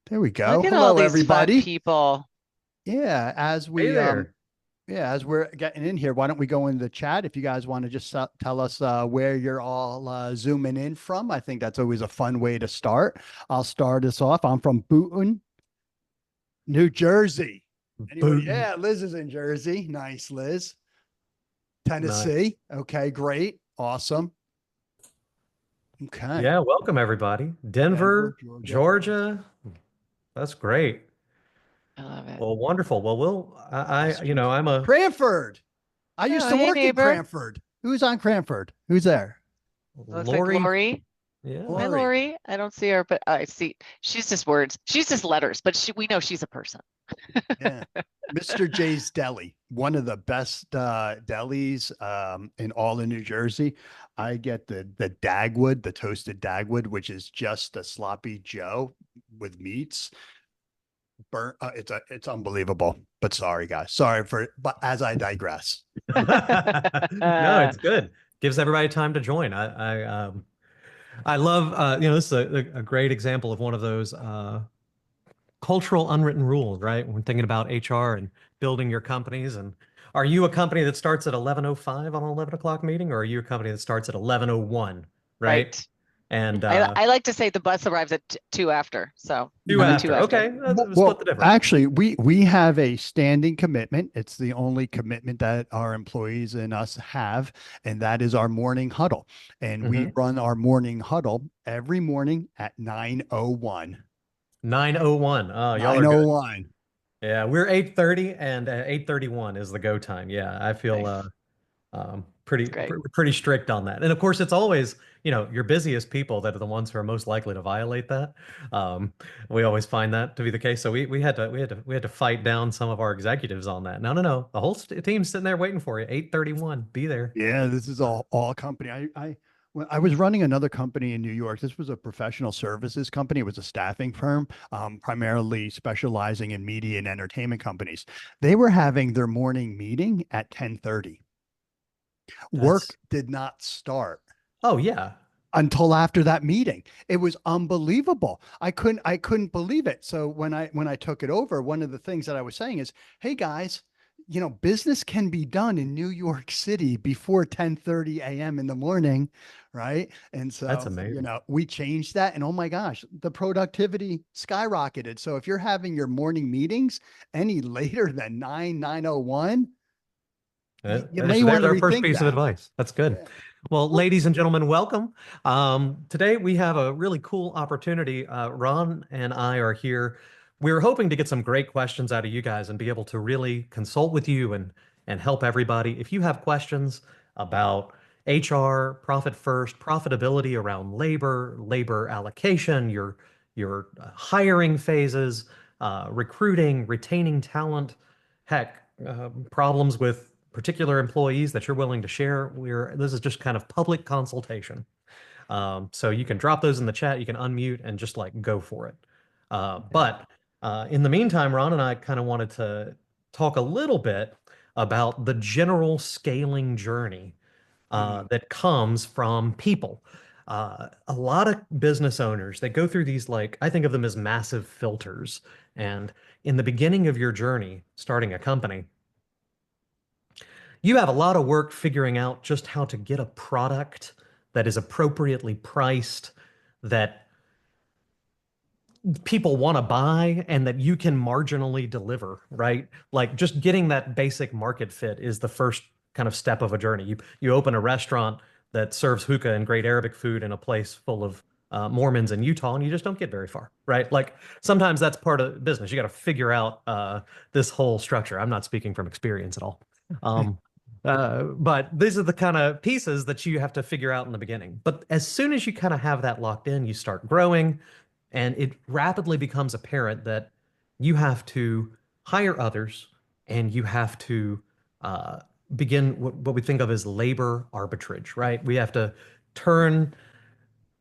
There we go. Look at all Hello, these fun everybody. people. Yeah, Hey there. as we're getting in here, why don't we go into the chat? If you guys want to just tell us where you're all zooming in from, I think that's always a fun way to start. I'll start us off. I'm from Boonton, New Jersey. Anybody? Boom. Yeah, Liz is in Jersey. Nice, Liz. Nice. Tennessee. Okay, great. Awesome. Okay. Yeah, welcome everybody. Denver, Denver, Georgia. Georgia. That's great. I love it. Well, wonderful. Well, Western. I'm a Cranford. I used Oh, to hey, work in neighbor. Cranford. Who's on Cranford? Who's there? Looks like Lori. Lori. Yeah. Hi, Lori. Lori. I don't see her, but I see. She's just words. She's just letters, but we know she's a person. Yeah. Mr. J's Deli, one of the best delis in all of New Jersey. I get the Dagwood, the toasted Dagwood, which is just a sloppy Joe with meats. Burnt, it's unbelievable. But sorry, guys, sorry for. But as I digress, No, it's good. Gives everybody time to join. I love this is a great example of one of those cultural unwritten rules, right? When thinking about HR and building your companies. And are you a company that starts at 11:05 on an 11 o'clock meeting, or are you a company that starts at 11:01, right? Right. And I like to say the bus arrives at two after. So two I'm a we two after. after. Okay, split well, the difference. actually, we have a standing commitment. It's the only commitment that our employees and us have, and that is our morning huddle. And we Hmm. run our morning huddle every morning at 9:01. 9:01. Oh, y'all are good. 9:01. Yeah, we're 8:30 and 8:31 is the go time. Yeah, I feel Nice. It's great. pretty strict on that. And of course, it's always, your busiest people that are the ones who are most likely to violate that. Um, we always find that to be the case. So we had to fight down some of our executives on that. No, no, no. The whole team's sitting there waiting for you. 8:31. Be there. Yeah, this is all company. When I was running another company in New York. This was a professional services company. It was a staffing firm, primarily specializing in media and entertainment companies. They were having their morning meeting at 10:30. That's Work did not start Oh yeah. until after that meeting. It was unbelievable. I couldn't believe it. So when I took it over, one of the things that I was saying is, "Hey guys, business can be done in New York City before 10:30 a.m. in the morning, right?" And That's so, amazing. we changed that and oh my gosh, the productivity skyrocketed. So if you're having your morning meetings any later than 9:01, you There's may want there's to our first rethink piece of that. advice. That's good. Yeah. Well, ladies and gentlemen, welcome. Today we have a really cool opportunity. Ron and I are here. We're hoping to get some great questions out of you guys and be able to really consult with you and help everybody. If you have questions about HR, profit first, profitability around labor, labor allocation, your hiring phases, recruiting, retaining talent, heck, problems with particular employees that you're willing to share, this is just kind of public consultation. So you can drop those in the chat, you can unmute and just like go for it. But in the meantime, Ron and I kind of wanted to talk a little bit about the general scaling journey Mm, that comes from people. A lot of business owners, they go through these, like, I think of them as massive filters. And in the beginning of your journey, starting a company, you have a lot of work figuring out just how to get a product that is appropriately priced, that people want to buy, and that you can marginally deliver, right? Like just getting that basic market fit is the first kind of step of a journey. You open a restaurant that serves hookah and great Arabic food in a place full of Mormons in Utah, and you just don't get very far, right? Like sometimes that's part of business. You got to figure out this whole structure. I'm not speaking from experience at all. Um, but these are the kind of pieces that you have to figure out in the beginning. But as soon as you kind of have that locked in, you start growing, and it rapidly becomes apparent that you have to hire others, and you have to uh, begin what we think of as labor arbitrage, right? We have to turn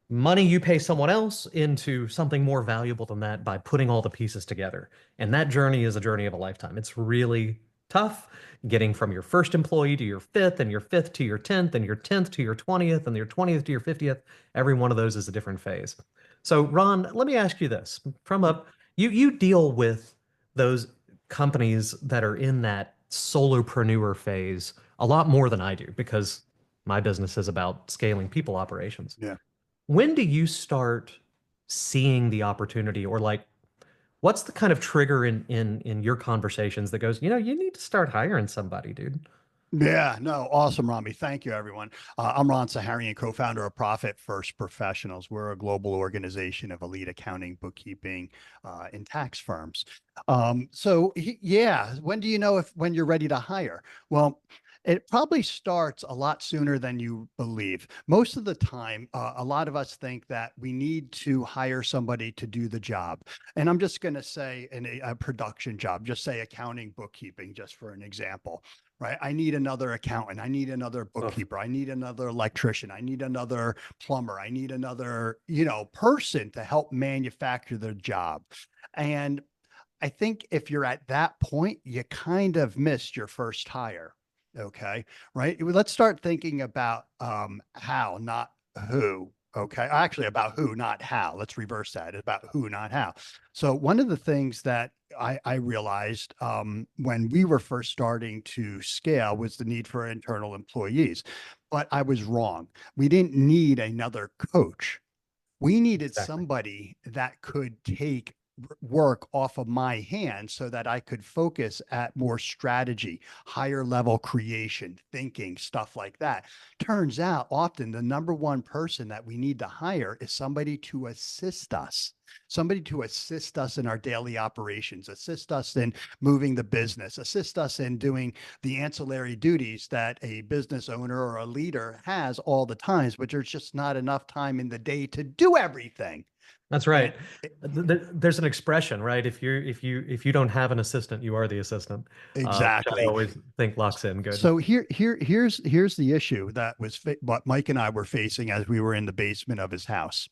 money you pay someone else into something more valuable than that by putting all the pieces together. And that journey is a journey of a lifetime. It's really tough getting from your first employee to your fifth, and your fifth to your 10th, and your 10th to your 20th, and your 20th to your 50th. Every one of those is a different phase. So, Ron, let me ask you this from a You deal with those companies that are in that solopreneur phase a lot more than I do because my business is about scaling people operations. Yeah. When do you start seeing the opportunity or like what's the kind of trigger in your conversations that goes, you need to start hiring somebody, dude? Yeah, no, awesome, Rami. Thank you, everyone. I'm Ron Saharyan, co-founder of Profit First Professionals. We're a global organization of elite accounting, bookkeeping, and tax firms. Yeah, when do you know if when you're ready to hire? Well, it probably starts a lot sooner than you believe. Most of the time, a lot of us think that we need to hire somebody to do the job. And I'm just going to say in a production job, just say accounting, bookkeeping, just for an example, right? I need another accountant. I need another Oh, bookkeeper. I need another electrician. I need another plumber. I need another, person to help manufacture the job. And I think if you're at that point, you kind of missed your first hire. Okay. Right. Let's start thinking about how, not who. Okay. Actually, about who, not how. Let's reverse that. About who, not how. So, one of the things that I realized when we were first starting to scale was the need for internal employees. But I was wrong. We didn't need another coach. We needed exactly. somebody that could take work off of my hands so that I could focus at more strategy, higher level creation, thinking, stuff like that. Turns out often the number one person that we need to hire is somebody to assist us. Somebody to assist us in our daily operations, assist us in moving the business, assist us in doing the ancillary duties that a business owner or a leader has all the times, but there's just not enough time in the day to do everything. That's And right. There's an expression, right? If you don't have an assistant, you are the assistant, which I exactly. always think locks in good. So here's the issue that was what Mike and I were facing as we were in the basement of his house.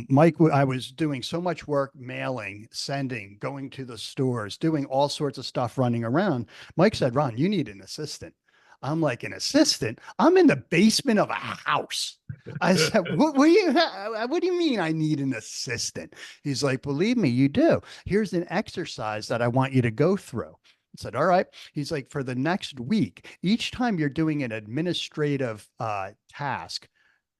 Mike, I was doing so much work, mailing, sending, going to the stores, doing all sorts of stuff, running around. Mike said, "Ron, you need an assistant." I'm like, "An assistant? I'm in the basement of a house." I said, what do you mean I need an assistant?" He's like, "Believe me, you do. Here's an exercise that I want you to go through." I said, "All right." He's like, "For the next week, each time you're doing an administrative task,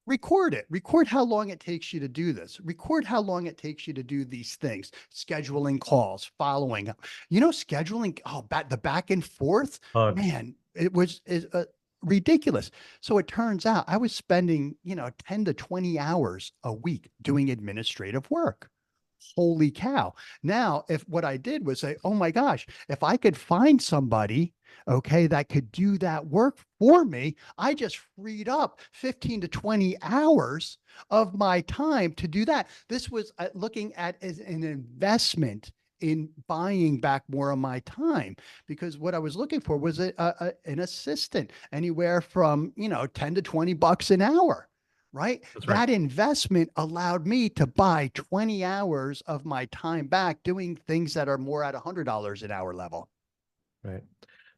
record it. Record how long it takes you to do this. Record how long it takes you to do these things, scheduling calls, following up. Scheduling, the back and forth, Ugh. man, it was ridiculous." So it turns out I was spending, 10 to 20 hours a week doing administrative work. Holy cow. Now, if what I did was say, "Oh my gosh, if I could find somebody, okay, that could do that work for me, I just freed up 15 to 20 hours of my time to do that." This was looking at as an investment in buying back more of my time, because what I was looking for was an assistant anywhere from, 10 to 20 bucks an hour. Right. That's right. That investment allowed me to buy 20 hours of my time back doing things that are more at $100 an hour level. Right.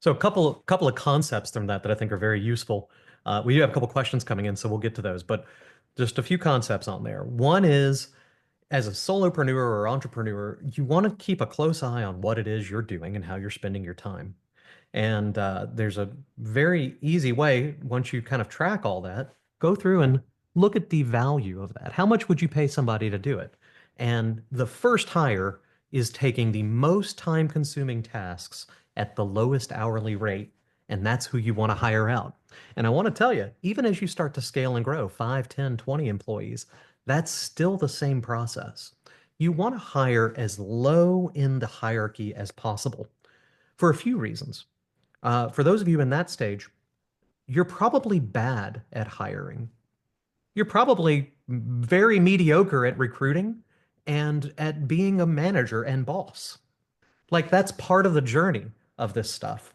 So a couple of concepts from that I think are very useful. We do have a couple questions coming in, so we'll get to those. But just a few concepts on there. One is as a solopreneur or entrepreneur, you want to keep a close eye on what it is you're doing and how you're spending your time. And there's a very easy way, once you kind of track all that, go through and look at the value of that. How much would you pay somebody to do it? And the first hire is taking the most time-consuming tasks at the lowest hourly rate, and that's who you want to hire out. And I want to tell you, even as you start to scale and grow, 5, 10, 20 employees, that's still the same process. You want to hire as low in the hierarchy as possible for a few reasons. For those of you in that stage, you're probably bad at hiring. You're probably very mediocre at recruiting and at being a manager and boss. Like that's part of the journey of this stuff.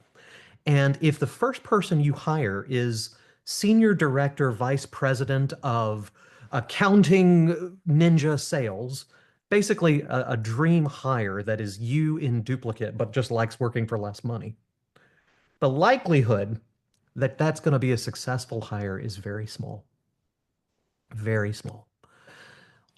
And if the first person you hire is senior director, vice president of accounting ninja sales, basically a dream hire that is you in duplicate, but just likes working for less money, the likelihood that that's going to be a successful hire is very small, very small.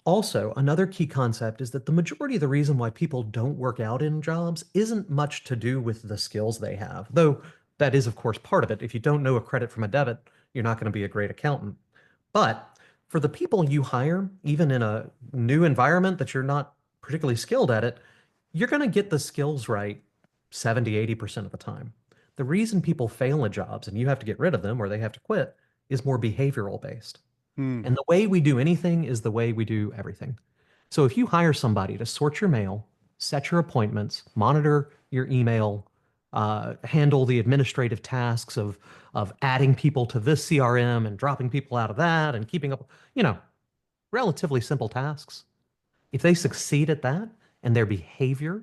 Also, another key concept is that the majority of the reason why people don't work out in jobs isn't much to do with the skills they have, though that is, of course, part of it. If you don't know a credit from a debit, you're not going to be a great accountant. But for the people you hire, even in a new environment that you're not particularly skilled at it, you're going to get the skills right 70, 80% of the time. The reason people fail in jobs and you have to get rid of them or they have to quit is more behavioral based. Hmm. And the way we do anything is the way we do everything. So if you hire somebody to sort your mail, set your appointments, monitor your email, handle the administrative tasks of adding people to this CRM and dropping people out of that and keeping up, you know, relatively simple tasks. If they succeed at that and their behavior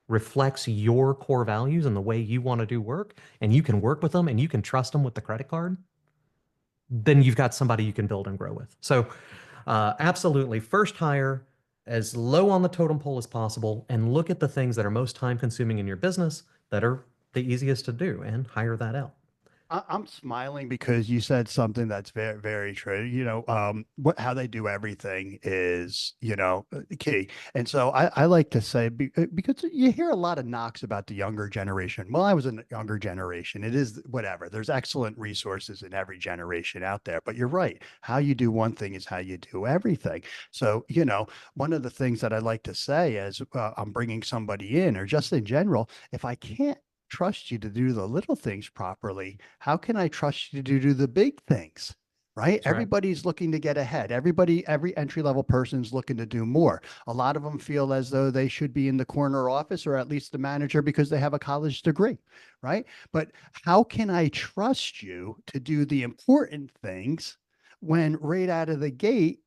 reflects your core values and the way you want to do work, and you can work with them and you can trust them with the credit card, then you've got somebody you can build and grow with. So, absolutely, first hire as low on the totem pole as possible and look at the things that are most time consuming in your business that are the easiest to do and hire that out. I'm smiling because you said something that's very, very true. How they do everything is, key. And so I like to say, because you hear a lot of knocks about the younger generation. Well, I was in the younger generation. It is whatever. There's excellent resources in every generation out there. But you're right. How you do one thing is how you do everything. So, one of the things that I like to say as I'm bringing somebody in, or just in general, if I can't trust you to do the little things properly, how can I trust you to do the big things? Right? That's right. Everybody's looking to get ahead. Every entry level person's looking to do more. A lot of them feel as though they should be in the corner office or at least the manager because they have a college degree. Right. But how can I trust you to do the important things when right out of the gate,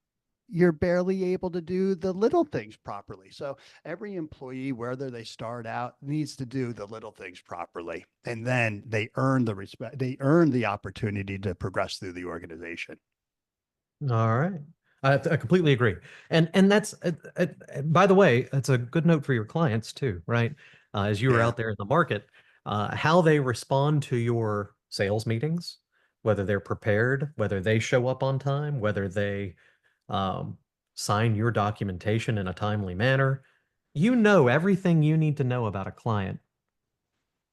you're barely able to do the little things properly? So every employee, whether they start out, needs to do the little things properly. And then they earn the respect, they earn the opportunity to progress through the organization. All right. I completely agree. And that's, by the way, that's a good note for your clients too, right? As you are Yeah. out there in the market, how they respond to your sales meetings, whether they're prepared, whether they show up on time, whether they um, sign your documentation in a timely manner. You know everything you need to know about a client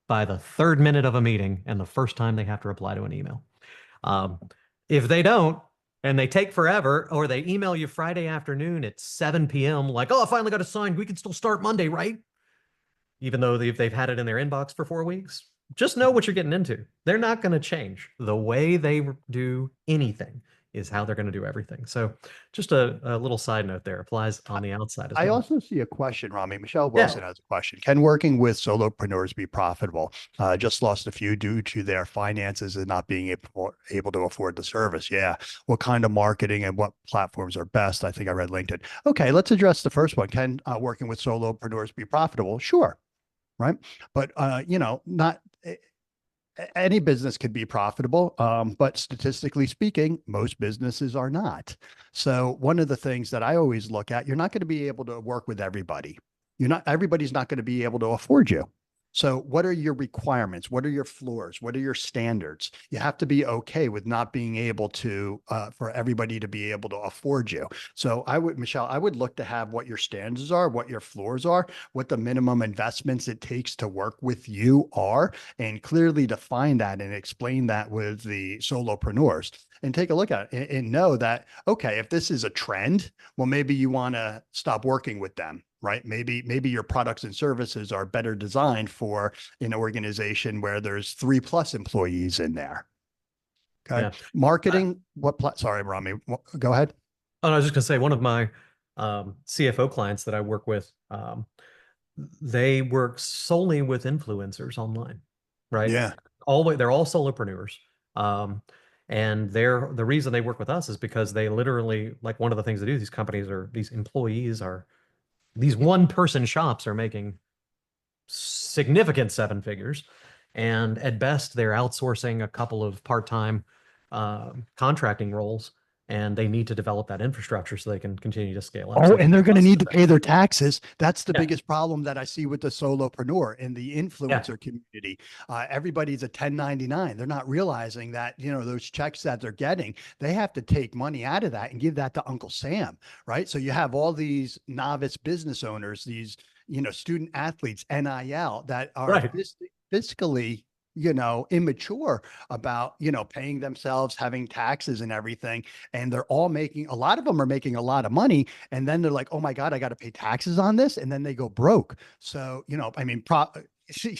by the third minute of a meeting and the first time they have to reply to an email. Um, if they don't, and they take forever, or they email you Friday afternoon at 7 p.m., like, oh, I finally got a sign. We can still start Monday, right? Even though they've had it in their inbox for 4 weeks. Just know what you're getting into. They're not going to change. The way they do anything is how they're going to do everything. So just a little side note there applies on the outside as I well. also see a question, Rami. Michelle Yeah. Wilson has a question. Can working with solopreneurs be profitable? Just lost a few due to their finances and not being able to afford the service. Yeah. What kind of marketing and what platforms are best? I think I read LinkedIn. Okay, let's address the first one. Can working with solopreneurs be profitable? Sure. Right. But, not any business could be profitable, but statistically speaking, most businesses are not. So one of the things that I always look at, you're not going to be able to work with everybody. Everybody's not going to be able to afford you. So what are your requirements? What are your floors? What are your standards? You have to be okay with not being able to, for everybody to be able to afford you. So Michelle, I would look to have what your standards are, what your floors are, what the minimum investments it takes to work with you are, and clearly define that and explain that with the solopreneurs and take a look at it and know that, okay, if this is a trend, well, maybe you want to stop working with them, right? Maybe your products and services are better designed for an organization where there's 3+ employees in there. Okay. Yeah. Uh, Marketing, sorry, Rami, go ahead. I was just going to say one of my CFO clients that I work with, they work solely with influencers online, right? Yeah. They're all solopreneurs. Um, and the reason they work with us is because they literally, like one of the things they do, these employees are, these one person shops are making significant seven figures. And at best, they're outsourcing a couple of part-time contracting roles. and they need to develop that infrastructure so they can continue to scale up. Oh, So and they're going to cost need to effective. pay their taxes. That's the Yeah. biggest problem that I see with the solopreneur in the Yeah. influencer community. Everybody's a 1099. They're not realizing that, those checks that they're getting, they have to take money out of that and give that to Uncle Sam, right? So you have all these novice business owners, these, student athletes, NIL, that are Right. fiscally, immature about, paying themselves, having taxes and everything. And they're all a lot of them are making a lot of money. And then they're like, oh my God, I got to pay taxes on this. And then they go broke. So, I mean,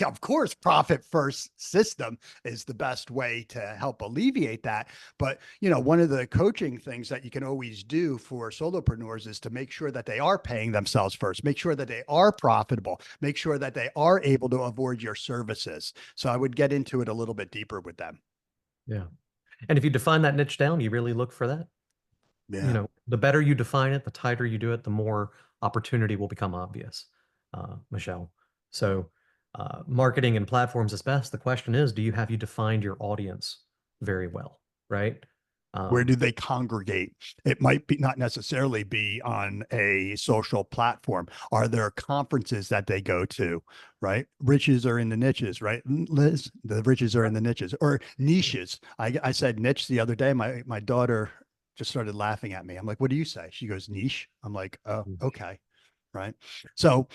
of course, profit first system is the best way to help alleviate that. But, one of the coaching things that you can always do for solopreneurs is to make sure that they are paying themselves first, make sure that they are profitable, make sure that they are able to afford your services. So I would get into it a little bit deeper with them. Yeah. And if you define that niche down, you really look for that. Yeah. The better you define it, the tighter you do it, the more opportunity will become obvious, Michelle. So, marketing and platforms is best. The question is, have you defined your audience very well, right? Where Um, do they congregate? It might be not necessarily be on a social platform. Are there conferences that they go to, right? Riches are in the niches, right? Liz, the riches are in the niches or niches. I said niche the other day. My daughter just started laughing at me. I'm like, what do you say? She goes, niche. I'm like, oh, okay. Right. So,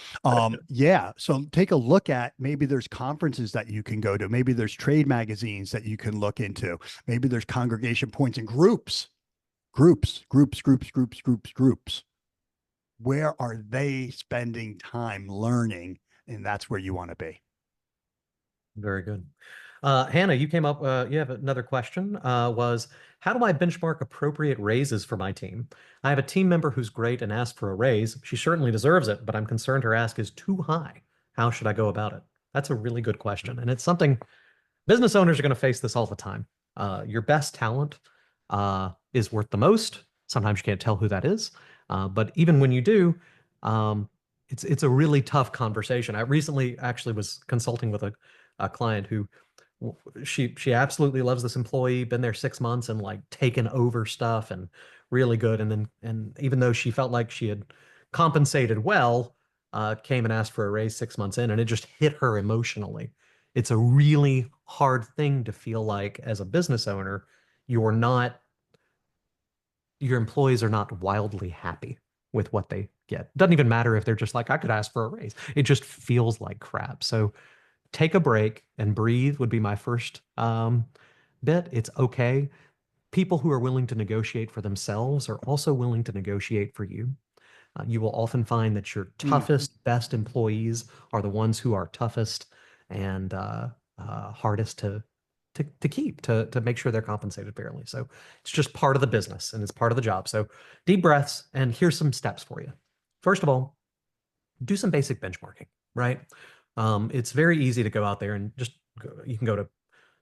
yeah. So take a look at, maybe there's conferences that you can go to. Maybe there's trade magazines that you can look into. Maybe there's congregation points and groups. Where are they spending time learning? And that's where you want to be. Very good. Hannah, you came up, you have another question, was how do I benchmark appropriate raises for my team? I have a team member who's great and asked for a raise. She certainly deserves it, but I'm concerned her ask is too high. How should I go about it? That's a really good question. And it's something business owners are going to face this all the time. Your best talent is worth the most. Sometimes you can't tell who that is. But even when you do, it's a really tough conversation. I recently actually was consulting with a client who she absolutely loves this employee, been there 6 months and like taken over stuff and really good. And even though she felt like she had compensated well, came and asked for a raise 6 months in, and it just hit her emotionally. It's a really hard thing to feel like as a business owner, you're not, your employees are not wildly happy with what they get. Doesn't even matter if they're just like, I could ask for a raise. It just feels like crap. So take a break and breathe would be my first bit. It's okay. People who are willing to negotiate for themselves are also willing to negotiate for you. You will often find that your Mm. toughest, best employees are the ones who are toughest and hardest to keep to make sure they're compensated fairly. So it's just part of the business and it's part of the job. So deep breaths, and here's some steps for you. First of all, do some basic benchmarking, right? It's very easy to go out there and you can go to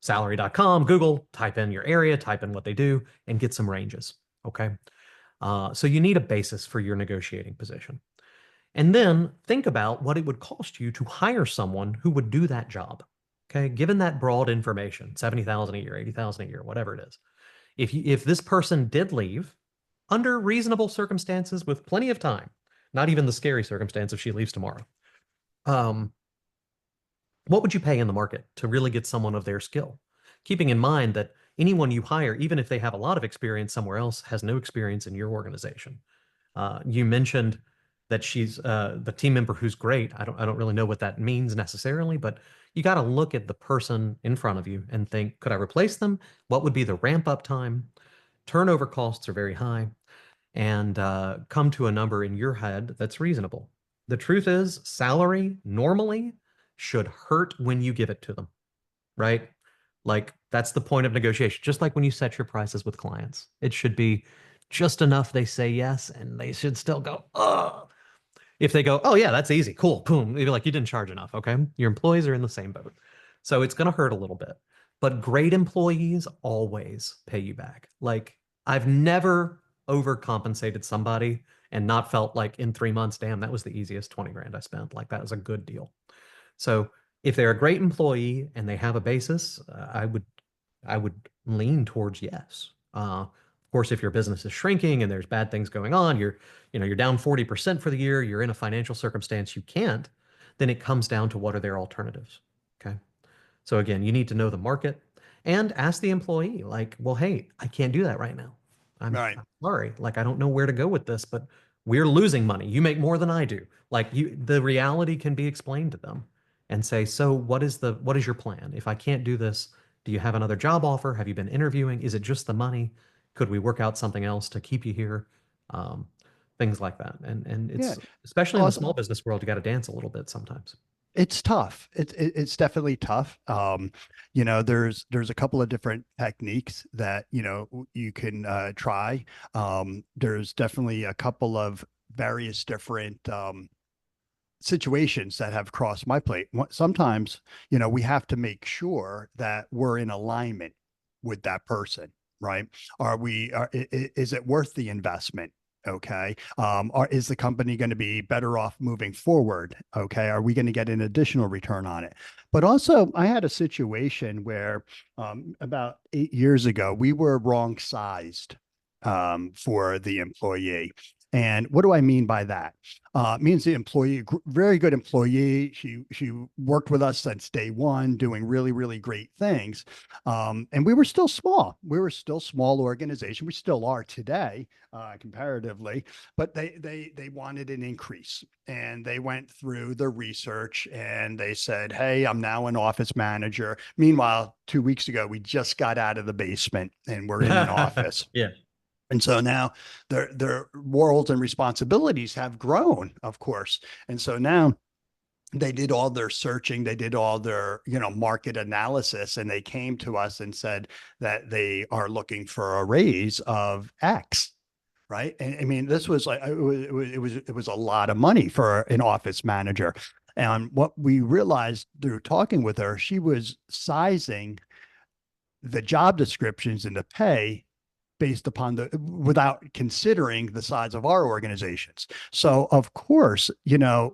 salary.com, Google, type in your area, type in what they do, and get some ranges. Okay. So you need a basis for your negotiating position. And then think about what it would cost you to hire someone who would do that job. Okay. Given that broad information, 70,000 a year, 80,000 a year, whatever it is. If this person did leave under reasonable circumstances with plenty of time, not even the scary circumstance if she leaves tomorrow, um, what would you pay in the market to really get someone of their skill? Keeping in mind that anyone you hire, even if they have a lot of experience somewhere else, has no experience in your organization. You mentioned that she's the team member who's great. I don't really know what that means necessarily, but you got to look at the person in front of you and think, could I replace them? What would be the ramp up time? Turnover costs are very high, and come to a number in your head that's reasonable. The truth is, salary normally should hurt when you give it to them, right? Like that's the point of negotiation. Just like when you set your prices with clients, it should be just enough they say yes, and they should still go, oh. If they go, oh yeah, that's easy, cool, boom, you're like, you didn't charge enough, okay? Your employees are in the same boat. So it's gonna hurt a little bit. But great employees always pay you back. Like I've never overcompensated somebody and not felt like in 3 months, damn, that was the easiest 20 grand I spent. Like that was a good deal. So if they're a great employee and they have a basis, I would lean towards yes. course, if your business is shrinking and there's bad things going on, you're down 40% for the year, you're in a financial circumstance you can't, then it comes down to what are their alternatives. Okay. So again, you need to know the market and ask the employee, like, well, hey, I can't do that right now. Right. I'm sorry. Like, I don't know where to go with this, but we're losing money. You make more than I do. Like the reality can be explained to them and say, so what is your plan? If I can't do this, do you have another job offer? Have you been interviewing? Is it just the money? Could we work out something else to keep you here? Um, Things like that. And Yeah. it's especially in the Also, small business world, you got to dance a little bit sometimes. it's tough. It's definitely tough. There's a couple of different techniques that you can try. There's definitely a couple of various different situations that have crossed my plate. Sometimes, we have to make sure that we're in alignment with that person, right? Is it worth the investment? Okay. Or is the company going to be better off moving forward? Okay. Are we going to get an additional return on it? But also, I had a situation where about 8 years ago, we were wrong sized for the employee. And what do I mean by that? Means the employee, very good employee. She worked with us since day one, doing really, really great things. And we were still small. We were still small organization. We still are today, comparatively. But they wanted an increase, and they went through the research and they said, "Hey, I'm now an office manager." Meanwhile, 2 weeks ago, we just got out of the basement and we're in an office. Yeah. And so now their roles and responsibilities have grown, of course. And so now they did all their searching, they did all their, market analysis, and they came to us and said that they are looking for a raise of X. Right. And I mean, this was like, it was a lot of money for an office manager. And what we realized through talking with her, she was sizing the job descriptions and the pay based upon without considering the size of our organizations. So of course,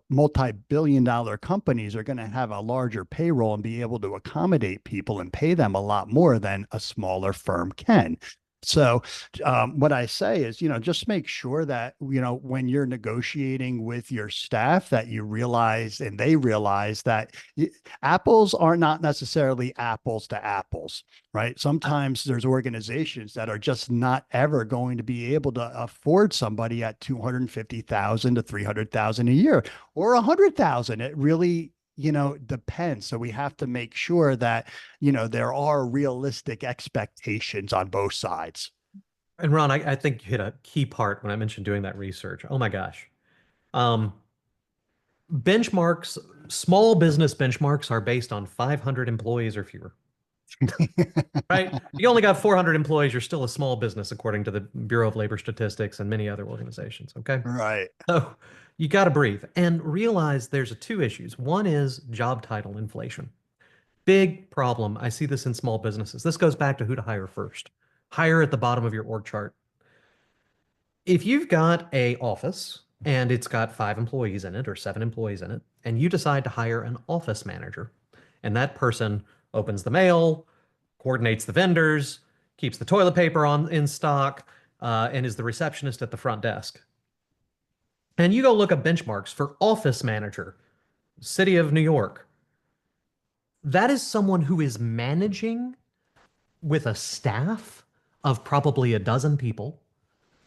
multi-billion dollar companies are going to have a larger payroll and be able to accommodate people and pay them a lot more than a smaller firm can. So what I say is, just make sure that, when you're negotiating with your staff, that you realize and they realize that apples are not necessarily apples to apples, right? Sometimes there's organizations that are just not ever going to be able to afford somebody at 250,000 to 300,000 a year or 100,000. It really, depends. So we have to make sure that, there are realistic expectations on both sides. And Ron, I think you hit a key part when I mentioned doing that research. Oh my gosh. Um, Benchmarks, small business benchmarks are based on 500 employees or fewer, right? If you only got 400 employees, you're still a small business, according to the Bureau of Labor Statistics and many other organizations. Okay. Right. So you got to breathe and realize there's two issues. One is job title inflation. Big problem. I see this in small businesses. This goes back to who to hire first. Hire at the bottom of your org chart. If you've got a office and it's got 5 employees in it or 7 employees in it, and you decide to hire an office manager, and that person opens the mail, coordinates the vendors, keeps the toilet paper in stock, and is the receptionist at the front desk. And you go look up benchmarks for office manager, City of New York. That is someone who is managing with a staff of probably a dozen people,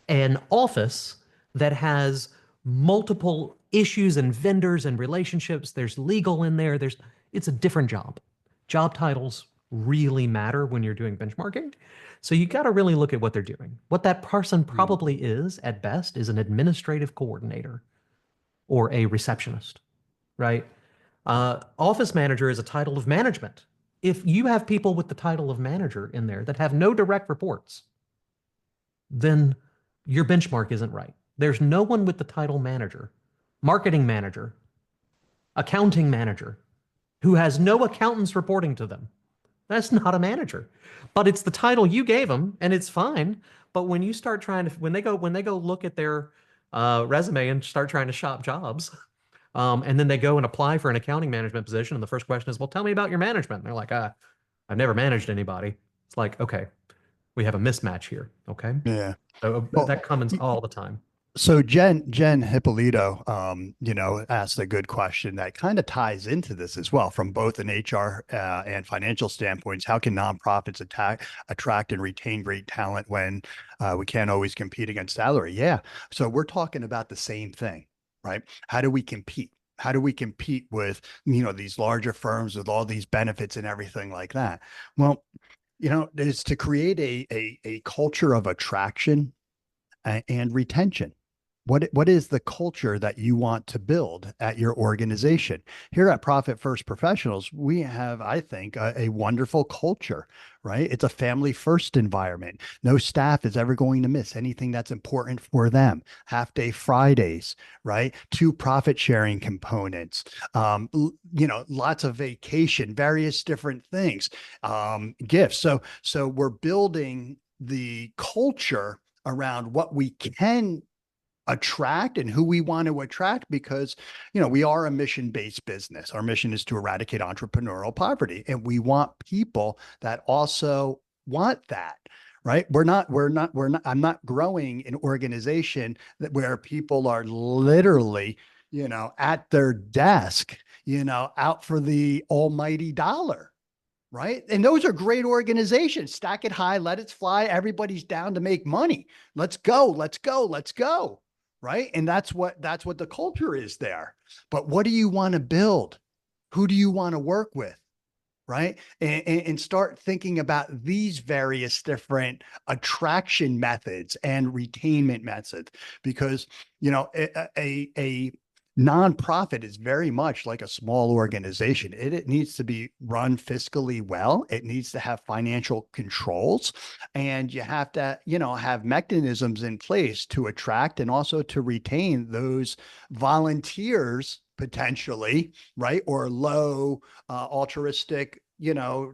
an office that has multiple issues and vendors and relationships. There's legal in there. It's a different job. Job titles really matter when you're doing benchmarking. So you got to really look at what they're doing. What that person probably is at best is an administrative coordinator or a receptionist, right? Office manager is a title of management. If you have people with the title of manager in there that have no direct reports, then your benchmark isn't right. There's no one with the title manager, marketing manager, accounting manager, who has no accountants reporting to them. That's not a manager, but it's the title you gave them, and it's fine. But when you start trying to, when they go look at their resume and start trying to shop jobs, and then they go and apply for an accounting management position, and the first question is, "Well, tell me about your management." And they're like, "I've never managed anybody." It's like, okay, We have a mismatch here. Okay. Yeah. So Well, that comes all the time. so Jen Hippolito, asked a good question that kind of ties into this as well from both an HR and financial standpoints. How can nonprofits attract and retain great talent when we can't always compete against salary? Yeah. So we're talking about the same thing, right? How do we compete? How do we compete with, these larger firms with all these benefits and everything like that? Well, is to create a culture of attraction and retention. What is the culture that you want to build at your organization? Here at Profit First Professionals, we have, I think, a wonderful culture, right? It's a family first environment. No staff is ever going to miss anything that's important for them. Half day Fridays, right? Two profit sharing components, lots of vacation, various different things, gifts. So we're building the culture around what we can attract and who we want to attract because we are a mission-based business. Our mission is to eradicate entrepreneurial poverty, and we want people that also want that, right? I'm not growing an organization where people are literally at their desk out for the almighty dollar, right? And those are great organizations. Stack it high, let it fly. Everybody's down to make money. Let's go, let's go, let's go. Right. And that's what the culture is there. But what do you want to build? Who do you want to work with? Right. And start thinking about these various different attraction methods and retainment methods, because, a nonprofit is very much like a small organization. It needs to be run fiscally well. It needs to have financial controls, and you have to, have mechanisms in place to attract and also to retain those volunteers potentially, right? Or low altruistic,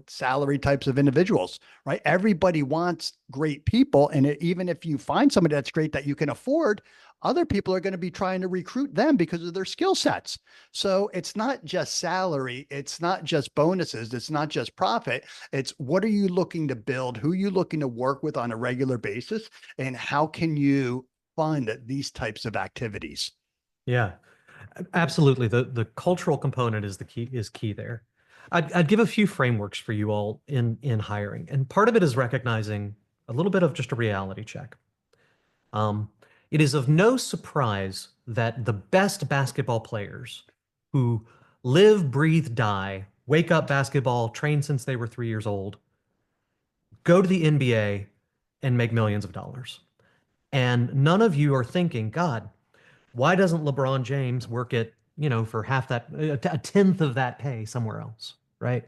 salary types of individuals, right? Everybody wants great people. And even if you find somebody that's great that you can afford, other people are going to be trying to recruit them because of their skill sets. So it's not just salary. It's not just bonuses. It's not just profit. It's what are you looking to build? Who are you looking to work with on a regular basis? And how can you fund these types of activities? Yeah, absolutely. The cultural component is key there. I'd give a few frameworks for you all in hiring, and part of it is recognizing a little bit of just a reality check. Um, it is of no surprise that the best basketball players who live, breathe, die, wake up basketball, train since they were 3 years old, go to the NBA and make millions of dollars. And none of you are thinking, God, why doesn't LeBron James work at, for half that, a tenth of that pay somewhere else, right?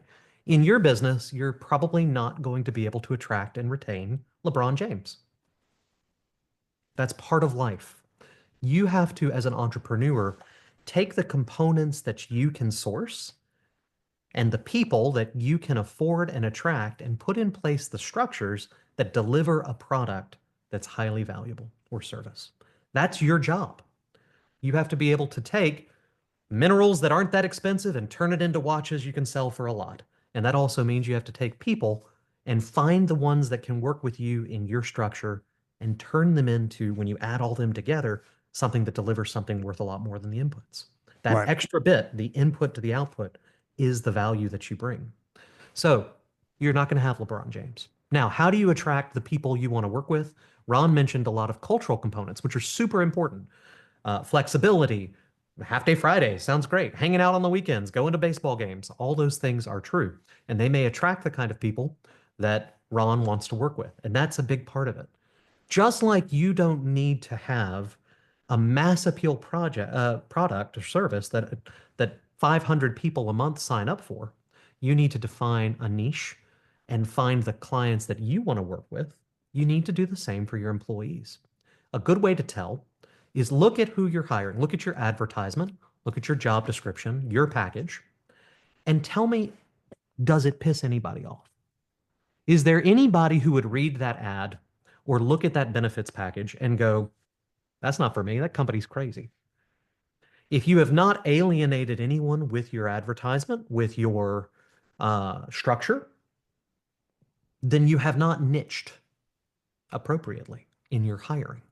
In your business, you're probably not going to be able to attract and retain LeBron James. That's part of life. You have to, as an entrepreneur, take the components that you can source and the people that you can afford and attract and put in place the structures that deliver a product that's highly valuable or service. That's your job. You have to be able to take minerals that aren't that expensive and turn it into watches you can sell for a lot. And that also means you have to take people and find the ones that can work with you in your structure and turn them into, when you add all them together, something that delivers something worth a lot more than the inputs. That Right. extra bit, the input to the output, is the value that you bring. So you're not going to have LeBron James. Now, how do you attract the people you want to work with? Ron mentioned a lot of cultural components, which are super important. Flexibility, half day Friday sounds great. Hanging out on the weekends, going to baseball games, all those things are true. And they may attract the kind of people that Ron wants to work with. And that's a big part of it. Just like you don't need to have a mass appeal product or service that 500 people a month sign up for, you need to define a niche and find the clients that you want to work with. You need to do the same for your employees. A good way to tell is look at who you're hiring, look at your advertisement, look at your job description, your package, and tell me, does it piss anybody off? Is there anybody who would read that ad or look at that benefits package and go, that's not for me, that company's crazy? If you have not alienated anyone with your advertisement, with your structure, then you have not niched. appropriately in your hiring.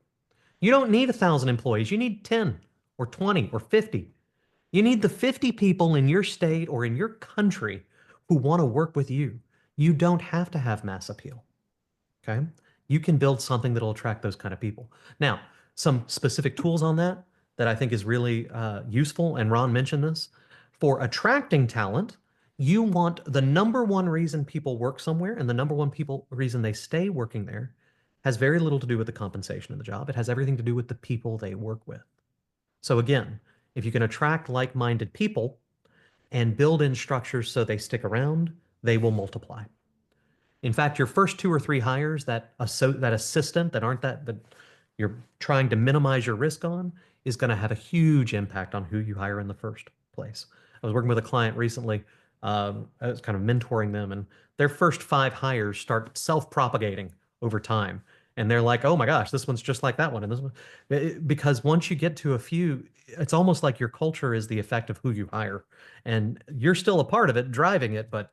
You don't need 1,000 employees. You need 10 or 20 or 50. You need the 50 people in your state or in your country who want to work with you. You don't have to have mass appeal. Okay. You can build something that'll attract those kind of people. Now, some specific tools on that that I think is really useful, and Ron mentioned this. For attracting talent, you want the number one reason people work somewhere and the number one reason they stay working there has very little to do with the compensation of the job. It has everything to do with the people they work with. So again, if you can attract like-minded people and build in structures so they stick around, they will multiply. In fact, your first 2 or 3 hires, that assistant that you're trying to minimize your risk on, is going to have a huge impact on who you hire in the first place. I was working with a client recently. I was kind of mentoring them, and their first 5 hires start self-propagating over time. And they're like, oh my gosh, this one's just like that one. And this one, because once you get to a few, it's almost like your culture is the effect of who you hire. And you're still a part of it, driving it, but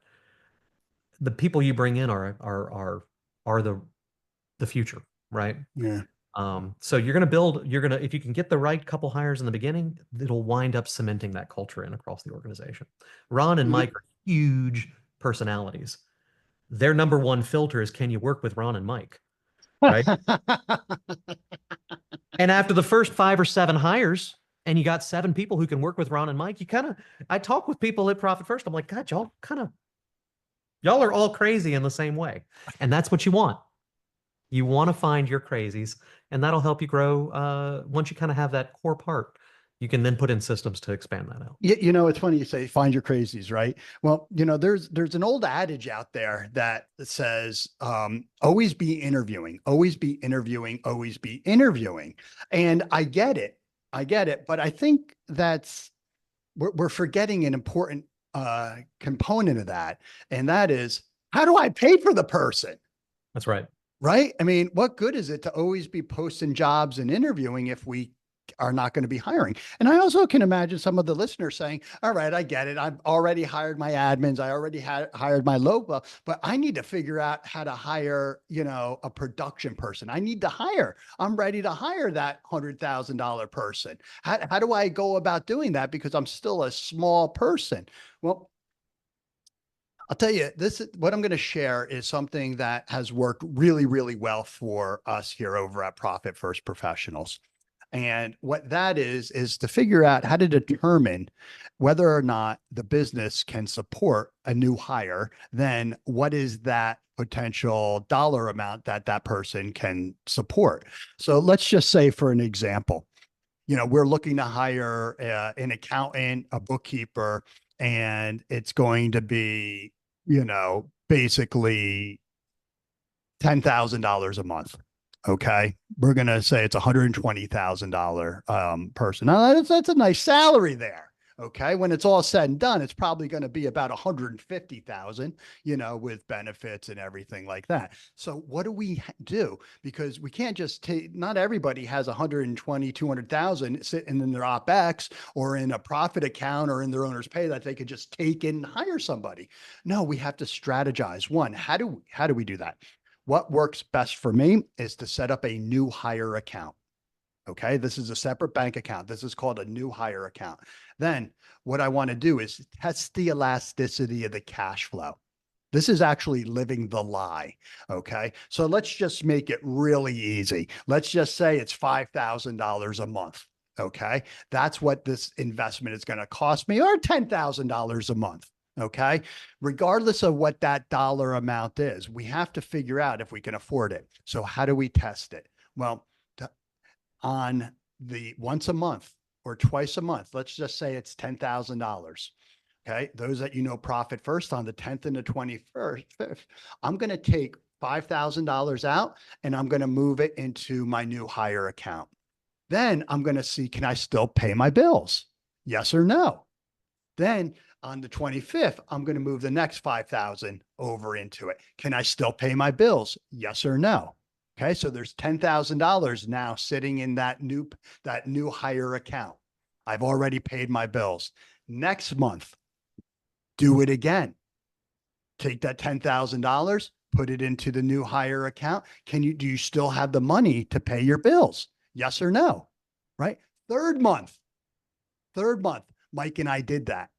the people you bring in are the future, right? Yeah. So if you can get the right couple hires in the beginning, it'll wind up cementing that culture in across the organization. Ron and Mike are huge personalities. Their number one filter is, can you work with Ron and Mike? Right. And after the first 5 or 7 hires, and you got 7 people who can work with Ron and Mike, I talk with people at Profit First. I'm like, God, y'all are all crazy in the same way. And that's what you want. You want to find your crazies, and that'll help you grow. Once you kind of have that core part, you can then put in systems to expand that out. It's funny you say find your crazies, right? Well, there's an old adage out there that says, always be interviewing, always be interviewing, always be interviewing. And I get it. But I think we're forgetting an important component of that. And that is, how do I pay for the person? That's right. Right? I mean, what good is it to always be posting jobs and interviewing if we are not going to be hiring? And I also can imagine some of the listeners saying, all right, I get it. I've already hired my admins. I already hired my local, but I need to figure out how to hire, a production person. I'm ready to hire that $100,000 person. How do I go about doing that? Because I'm still a small person. Well, I'll tell you, what I'm going to share is something that has worked really, really well for us here over at Profit First Professionals. And what that is to figure out how to determine whether or not the business can support a new hire, then what is that potential dollar amount that person can support. So let's just say, for an example, we're looking to hire an accountant, a bookkeeper, and it's going to be, basically $10,000 a month. Okay. We're going to say it's $120,000 person. Now that's a nice salary there. Okay. When it's all said and done, it's probably going to be about 150,000, with benefits and everything like that. So what do we do? Because we can't just not everybody has 120, 200,000 sitting in their OpEx or in a profit account or in their owner's pay that they could just take and hire somebody. No, we have to strategize. One, how do we do that? What works best for me is to set up a new hire account. Okay. This is a separate bank account. This is called a new hire account. Then what I want to do is test the elasticity of the cash flow. This is actually living the lie. Okay. So let's just make it really easy. Let's just say it's $5,000 a month. Okay. That's what this investment is going to cost me, or $10,000 a month. Okay. Regardless of what that dollar amount is, we have to figure out if we can afford it. So how do we test it? Well, on the once a month or twice a month, let's just say it's $10,000. Okay. Those that Profit First, on the 10th and the 21st, I'm going to take $5,000 out and I'm going to move it into my new hire account. Then I'm going to see, can I still pay my bills? Yes or no? Then on the 25th, I'm going to move the next 5,000 over into it. Can I still pay my bills? Yes or no? Okay. So there's $10,000 now sitting in that new hire account. I've already paid my bills. Next month, do it again. Take that $10,000, put it into the new hire account. Do you still have the money to pay your bills? Yes or no? Right? Third month, Mike and I did that.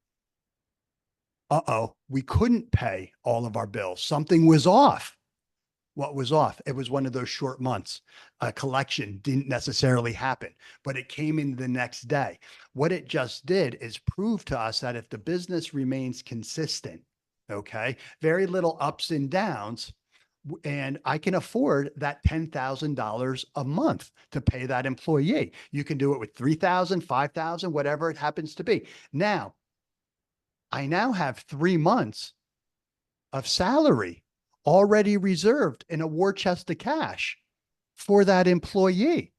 We couldn't pay all of our bills. Something was off. What was off? It was one of those short months. A collection didn't necessarily happen, but it came in the next day. What it just did is prove to us that if the business remains consistent, okay, very little ups and downs, and I can afford that $10,000 a month to pay that employee. You can do it with 3,000, 5,000, whatever it happens to be. Now, I now have 3 months of salary already reserved in a war chest of cash for that employee.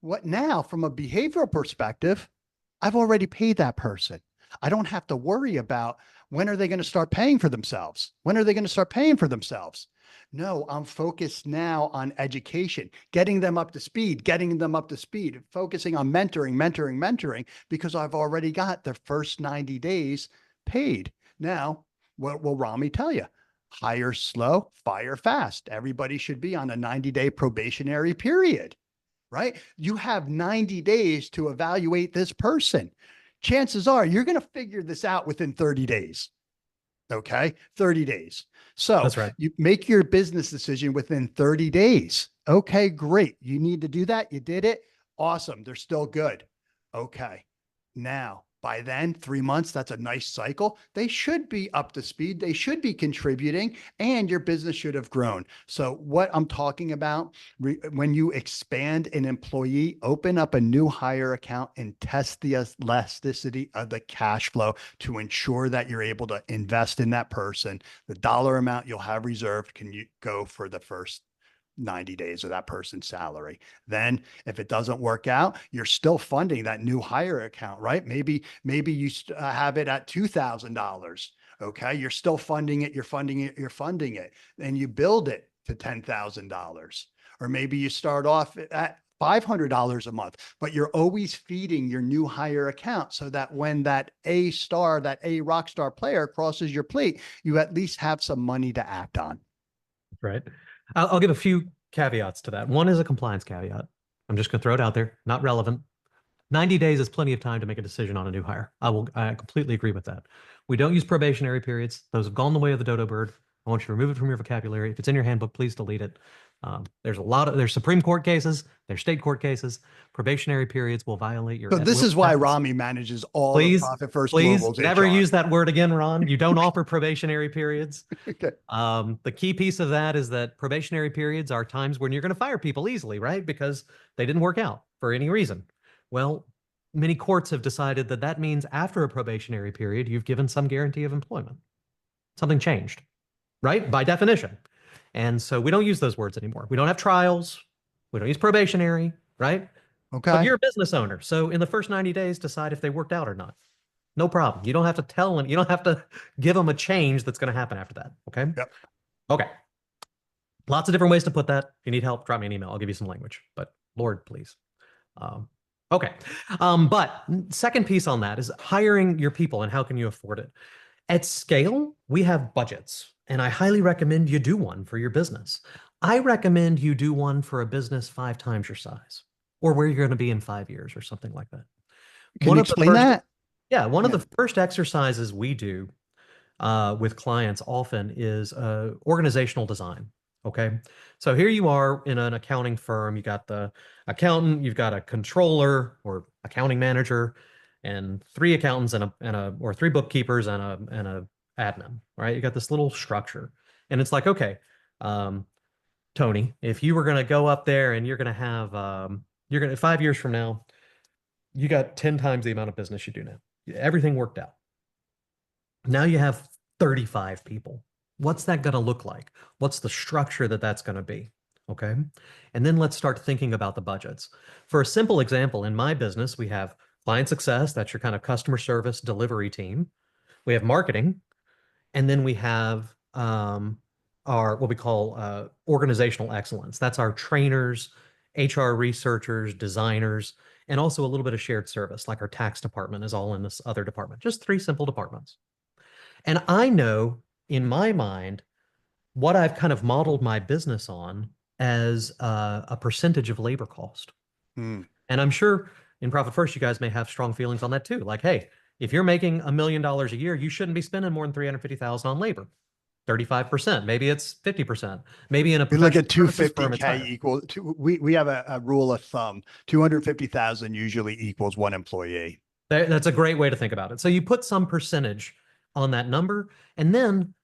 What now, from a behavioral perspective, I've already paid that person. I don't have to worry about when are they going to start paying for themselves? When are they going to start paying for themselves? No, I'm focused now on education, getting them up to speed, focusing on mentoring, because I've already got the first 90 days paid. Now, what will Rhamy tell you? Hire slow, fire fast. Everybody should be on a 90-day probationary period, right? You have 90 days to evaluate this person. Chances are you're going to figure this out within 30 days. Okay. 30 days. So That's right. you make your business decision within 30 days. Okay, great. You need to do that. You did it. Awesome. They're still good. Okay. Now, by then, 3 months, that's a nice cycle. They should be up to speed. They should be contributing, and your business should have grown. So what I'm talking about, when you expand an employee, open up a new hire account and test the elasticity of the cash flow to ensure that you're able to invest in that person. The dollar amount you'll have reserved can you go for the first 90 days of that person's salary. Then if it doesn't work out, you're still funding that new hire account, right? Maybe you have it at $2,000. Okay. You're still funding it. You're funding it. And you build it to $10,000. Or maybe you start off at $500 a month, but you're always feeding your new hire account so that when that A rock star player crosses your plate, you at least have some money to act on. Right. I'll give a few caveats to that. One is a compliance caveat. I'm just going to throw it out there. Not relevant. 90 days is plenty of time to make a decision on a new hire. I completely agree with that. We don't use probationary periods. Those have gone the way of the dodo bird. I want you to remove it from your vocabulary. If it's in your handbook, please delete it. There's Supreme Court cases, there's state court cases. Probationary periods will violate your. So this is why Rhamy manages all the Profit First Global's never HR. use that word again, Ron. You don't offer probationary periods. Okay. The key piece of that is that probationary periods are times when you're going to fire people easily, right? Because they didn't work out for any reason. Well, many courts have decided that that means after a probationary period, you've given some guarantee of employment. Something changed, right? By definition. And so we don't use those words anymore. We don't have trials. We don't use probationary, right? Okay. But you're a business owner. So in the first 90 days, decide if they worked out or not. No problem. You don't have to tell them. You don't have to give them a change that's going to happen after that. Okay. Yep. Okay. Lots of different ways to put that. If you need help, drop me an email. I'll give you some language, but Lord, please. Okay. But second piece on that is hiring your people and how can you afford it? At scale, we have budgets, and I highly recommend you do one for your business. I recommend you do one for a business 5 times your size or where you're going to be in 5 years or something like that. Can you explain that? Yeah. One of the first exercises we do with clients often is organizational design. Okay. So here you are in an accounting firm. You got the accountant, you've got a controller or accounting manager, and 3 accountants or 3 bookkeepers and a admin, right? You got this little structure. And it's like, okay, Tony, if you were going to go up there and you're going to have, 5 years from now, you got 10 times the amount of business you do now. Everything worked out. Now you have 35 people. What's that going to look like? What's the structure that's going to be? Okay. And then let's start thinking about the budgets. For a simple example, in my business, we have client success. That's your kind of customer service delivery team. We have marketing. And then we have our what we call organizational excellence. That's our trainers, HR researchers, designers, and also a little bit of shared service, like our tax department is all in this other department. Just 3 simple departments. And I know in my mind what I've kind of modeled my business on as a percentage of labor cost. Hmm. And I'm sure in Profit First, you guys may have strong feelings on that too. Like, hey, if you're making $1 million a year, you shouldn't be spending more than 350,000 on labor. 35%, maybe it's 50%. Maybe in a We look professional at services firm, it's 250K higher. equal to, we have a rule of thumb. 250,000 usually equals one employee. That's a great way to think about it. So you put some percentage on that number and then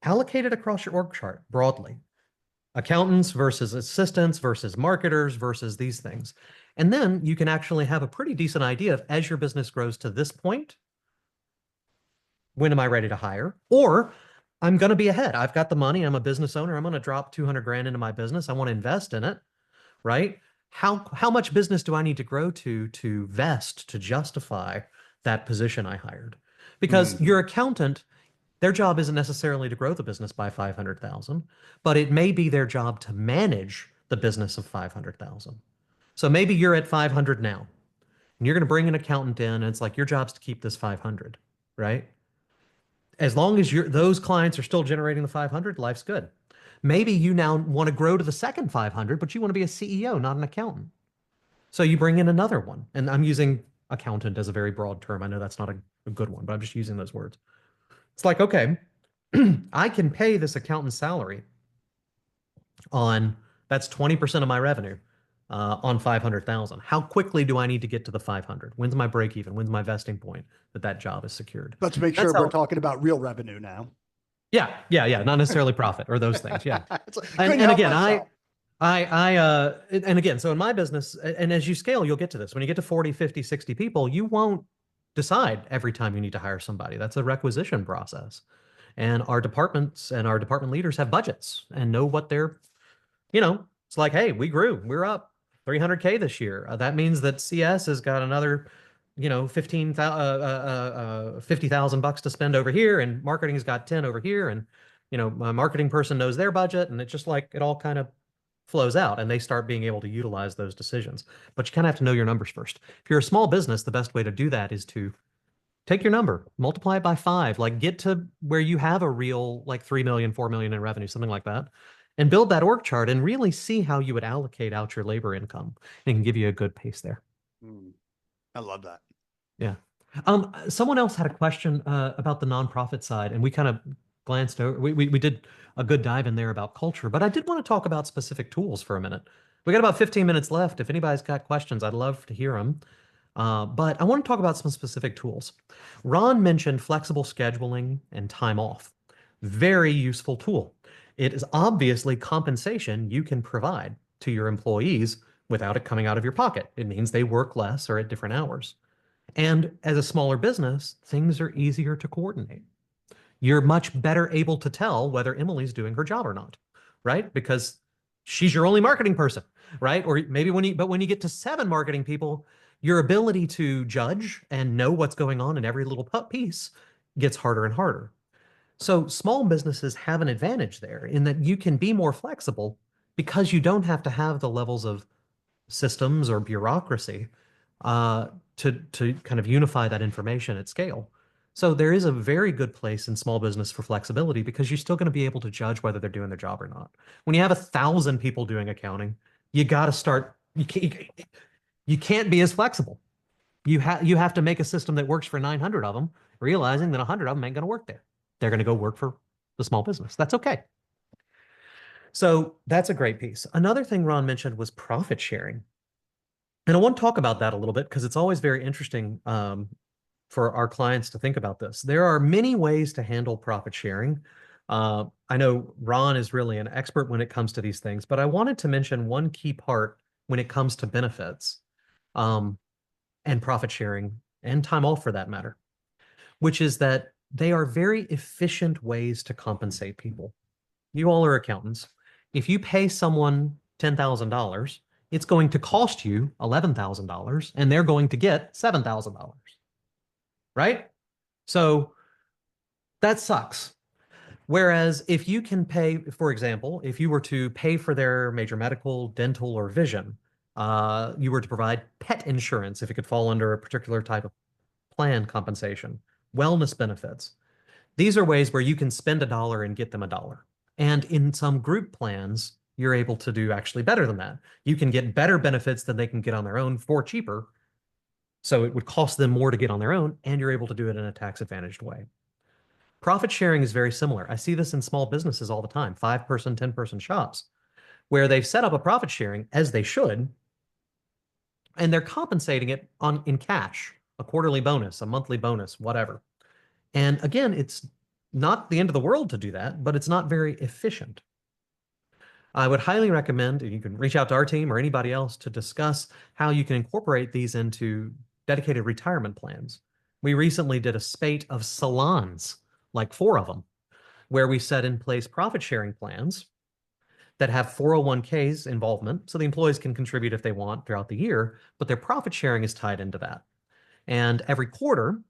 allocate it across your org chart broadly. Accountants versus assistants versus marketers versus these things. And then you can actually have a pretty decent idea of as your business grows to this point, when am I ready to hire? Or I'm going to be ahead. I've got the money. I'm a business owner. I'm going to drop 200 grand into my business. I want to invest in it, right? How much business do I need to grow to vest to justify that position I hired? Because Hmm. your accountant, their job isn't necessarily to grow the business by 500,000, but it may be their job to manage the business of 500,000. So maybe you're at 500 now, and you're going to bring an accountant in, and it's like your job's to keep this 500, right? As long as those clients are still generating the 500, life's good. Maybe you now want to grow to the second 500, but you want to be a CEO, not an accountant. So you bring in another one. And I'm using accountant as a very broad term. I know that's not a good one, but I'm just using those words. It's like, okay, I can pay this accountant's salary on that's 20% of my revenue on 500,000. How quickly do I need to get to the 500? When's my break even? When's my vesting point that that job is secured? Let's make That's sure we're how, talking about real revenue now. yeah, not necessarily profit or those things. Yeah. Couldn't And help again, myself. and again, so in my business, and as you scale, you'll get to this. When you get to 40, 50, 60 people, you won't decide every time you need to hire somebody. That's a requisition process. And our departments and our department leaders have budgets and know what they're, it's like, hey, we grew, we're up 300K this year. That means that CS has got another, 50,000 bucks to spend over here, and marketing's got 10 over here, and my marketing person knows their budget, and it's just like it all kind of flows out, and they start being able to utilize those decisions. But you kind of have to know your numbers first. If you're a small business, the best way to do that is to take your number, multiply it by 5, like get to where you have a real like 3 million, 4 million in revenue, something like that, and build that org chart and really see how you would allocate out your labor income. It can give you a good pace there. Hmm. I love that. Yeah. Someone else had a question about the nonprofit side, and we kind of glanced over. We did a good dive in there about culture, but I did want to talk about specific tools for a minute. We got about 15 minutes left. If anybody's got questions, I'd love to hear them. But I want to talk about some specific tools. Ron mentioned flexible scheduling and time off. Very useful tool. It is obviously compensation you can provide to your employees without it coming out of your pocket. It means they work less or at different hours. And as a smaller business, things are easier to coordinate. You're much better able to tell whether Emily's doing her job or not, right? Because she's your only marketing person, right? Or maybe when you get to 7 marketing people, your ability to judge and know what's going on in every little piece gets harder and harder. So small businesses have an advantage there in that you can be more flexible because you don't have to have the levels of systems or bureaucracy uh, to kind of unify that information at scale. So there is a very good place in small business for flexibility because you're still going to be able to judge whether they're doing their job or not. When you have 1,000 people doing accounting, you got to start. You can't be as flexible. You have to make a system that works for 900 of them, realizing that 100 of them ain't going to work there. They're going to go work for the small business. That's okay. So that's a great piece. Another thing Ron mentioned was profit sharing. And I want to talk about that a little bit because it's always very interesting for our clients to think about this. There are many ways to handle profit sharing. I know Ron is really an expert when it comes to these things, but I wanted to mention one key part when it comes to benefits um, and profit sharing and time off for that matter, which is that they are very efficient ways to compensate people. You all are accountants. If you pay someone $10,000, it's going to cost you $11,000 and they're going to get $7,000, right? So that sucks. Whereas if you can pay, for example, if you were to pay for their major medical, dental, or vision, you were to provide pet insurance if it could fall under a particular type of plan compensation, wellness benefits. These are ways where you can spend $1 and get them $1. And in some group plans, you're able to do actually better than that. You can get better benefits than they can get on their own for cheaper. So it would cost them more to get on their own, and you're able to do it in a tax advantaged way. Profit sharing is very similar. I see this in small businesses all the time, 5-person, 10-person shops, where they've set up a profit sharing as they should, and they're compensating it in cash, a quarterly bonus, a monthly bonus, whatever. And again, it's not the end of the world to do that, but it's not very efficient. I would highly recommend, you can reach out to our team or anybody else to discuss how you can incorporate these into dedicated retirement plans. We recently did a spate of salons, like 4 of them, where we set in place profit sharing plans that have 401ks involvement, so the employees can contribute if they want throughout the year, but their profit sharing is tied into that. And every quarter,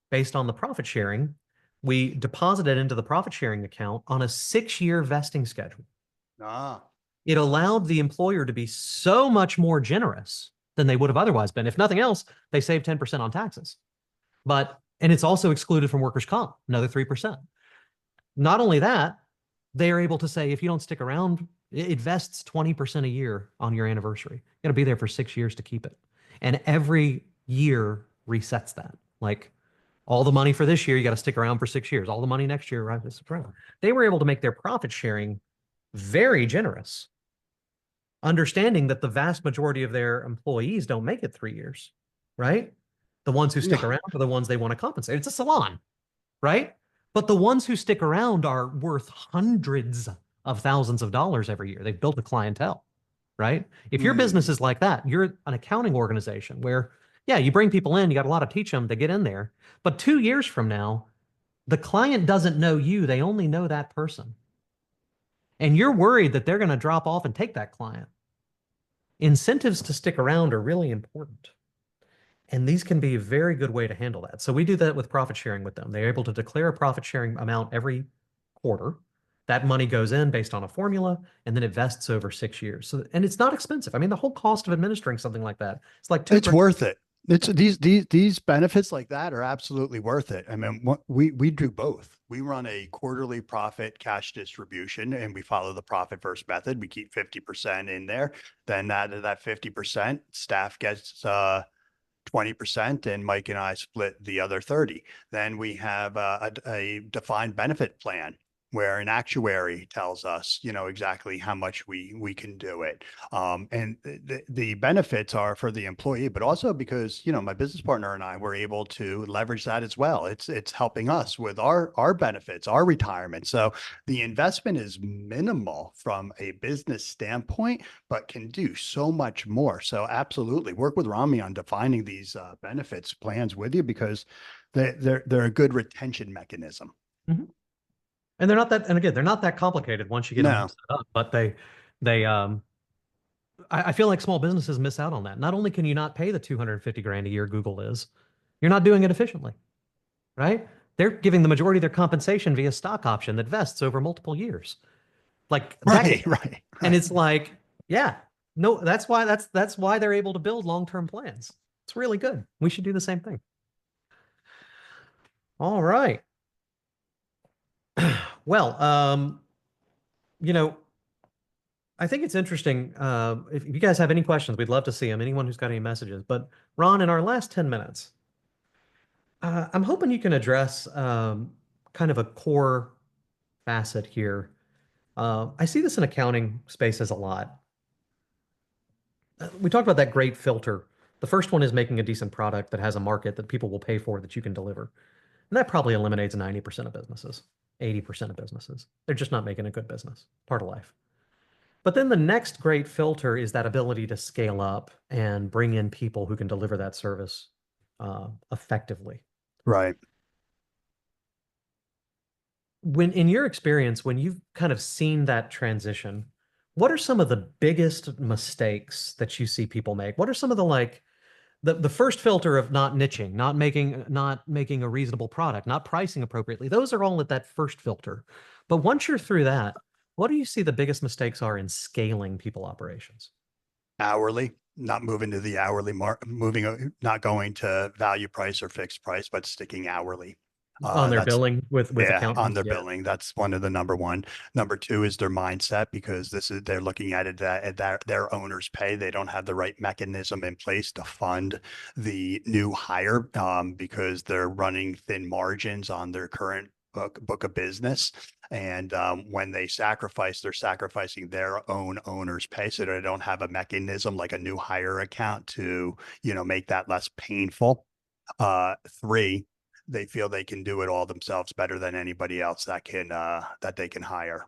based on the profit sharing, we deposit it into the profit sharing account on a 6-year vesting schedule. Ah. It allowed the employer to be so much more generous than they would have otherwise been. If nothing else, they save 10% on taxes. And it's also excluded from workers' comp, another 3%. Not only that, they are able to say, if you don't stick around, it vests 20% a year on your anniversary. You got to be there for 6 years to keep it. And every year resets that. Like, all the money for this year, you got to stick around for 6 years. All the money next year, right? They were able to make their profit sharing very generous, understanding that the vast majority of their employees don't make it 3 years, right? The ones who stick around are the ones they want to compensate. It's a salon, right? But the ones who stick around are worth hundreds of thousands of dollars every year. They've built a clientele, right? If your business is like that, you're an accounting organization where, yeah, you bring people in, you got a lot to teach them, they get in there. But 2 years from now, the client doesn't know you, they only know that person. And you're worried that they're going to drop off and take that client. Incentives to stick around are really important. And these can be a very good way to handle that. So we do that with profit sharing with them. They're able to declare a profit sharing amount every quarter. That money goes in based on a formula, and then it vests over 6 years. So, and it's not expensive. I mean, the whole cost of administering something like that, it's like It's worth it. It's these benefits like that are absolutely worth it. I mean, we do both. We run a quarterly profit cash distribution, and we follow the profit first method. We keep 50% in there. Then that 50%, staff gets 20%, and Mike and I split the other 30. Then we have a defined benefit plan where an actuary tells us, exactly how much we can do it. And the benefits are for the employee, but also because, my business partner and I were able to leverage that as well. It's helping us with our benefits, our retirement. So the investment is minimal from a business standpoint, but can do so much more. So absolutely work with Rhamy on defining these benefits plans with you, because they're a good retention mechanism. Mm-hmm. And they're not that complicated once you get them set up, but I feel like small businesses miss out on that. Not only can you not pay the 250 grand a year Google is, you're not doing it efficiently, right? They're giving the majority of their compensation via stock option that vests over multiple years. Like right. And it's like, yeah, no, that's why they're able to build long-term plans. It's really good. We should do the same thing. All right. Well, I think it's interesting. If you guys have any questions, we'd love to see them. Anyone who's got any messages. But Ron, in our last 10 minutes, I'm hoping you can address kind of a core facet here. I see this in accounting spaces a lot. We talked about that great filter. The first one is making a decent product that has a market that people will pay for, that you can deliver. And that probably eliminates 90% of businesses, 80% of businesses. They're just not making a good business. Part of life. But then the next great filter is that ability to scale up and bring in people who can deliver that service effectively. Right. In your experience, when you've kind of seen that transition, what are some of the biggest mistakes that you see people make? What are some of the first filter of not niching, not making a reasonable product, not pricing appropriately? Those are all at that first filter. But once you're through that, what do you see the biggest mistakes are in scaling people operations? Hourly, not moving to the hourly not going to value price or fixed price, but sticking hourly. On their That's billing with yeah, on accountants. their Yeah. billing. That's one of the number one. Number two is their mindset, because this is they're looking at it that their owners pay. They don't have the right mechanism in place to fund the new hire, because they're running thin margins on their current book of business. And when they sacrifice, they're sacrificing their own owner's pay, so they don't have a mechanism like a new hire account to, make that less painful. Three, they feel they can do it all themselves better than anybody else that they can hire.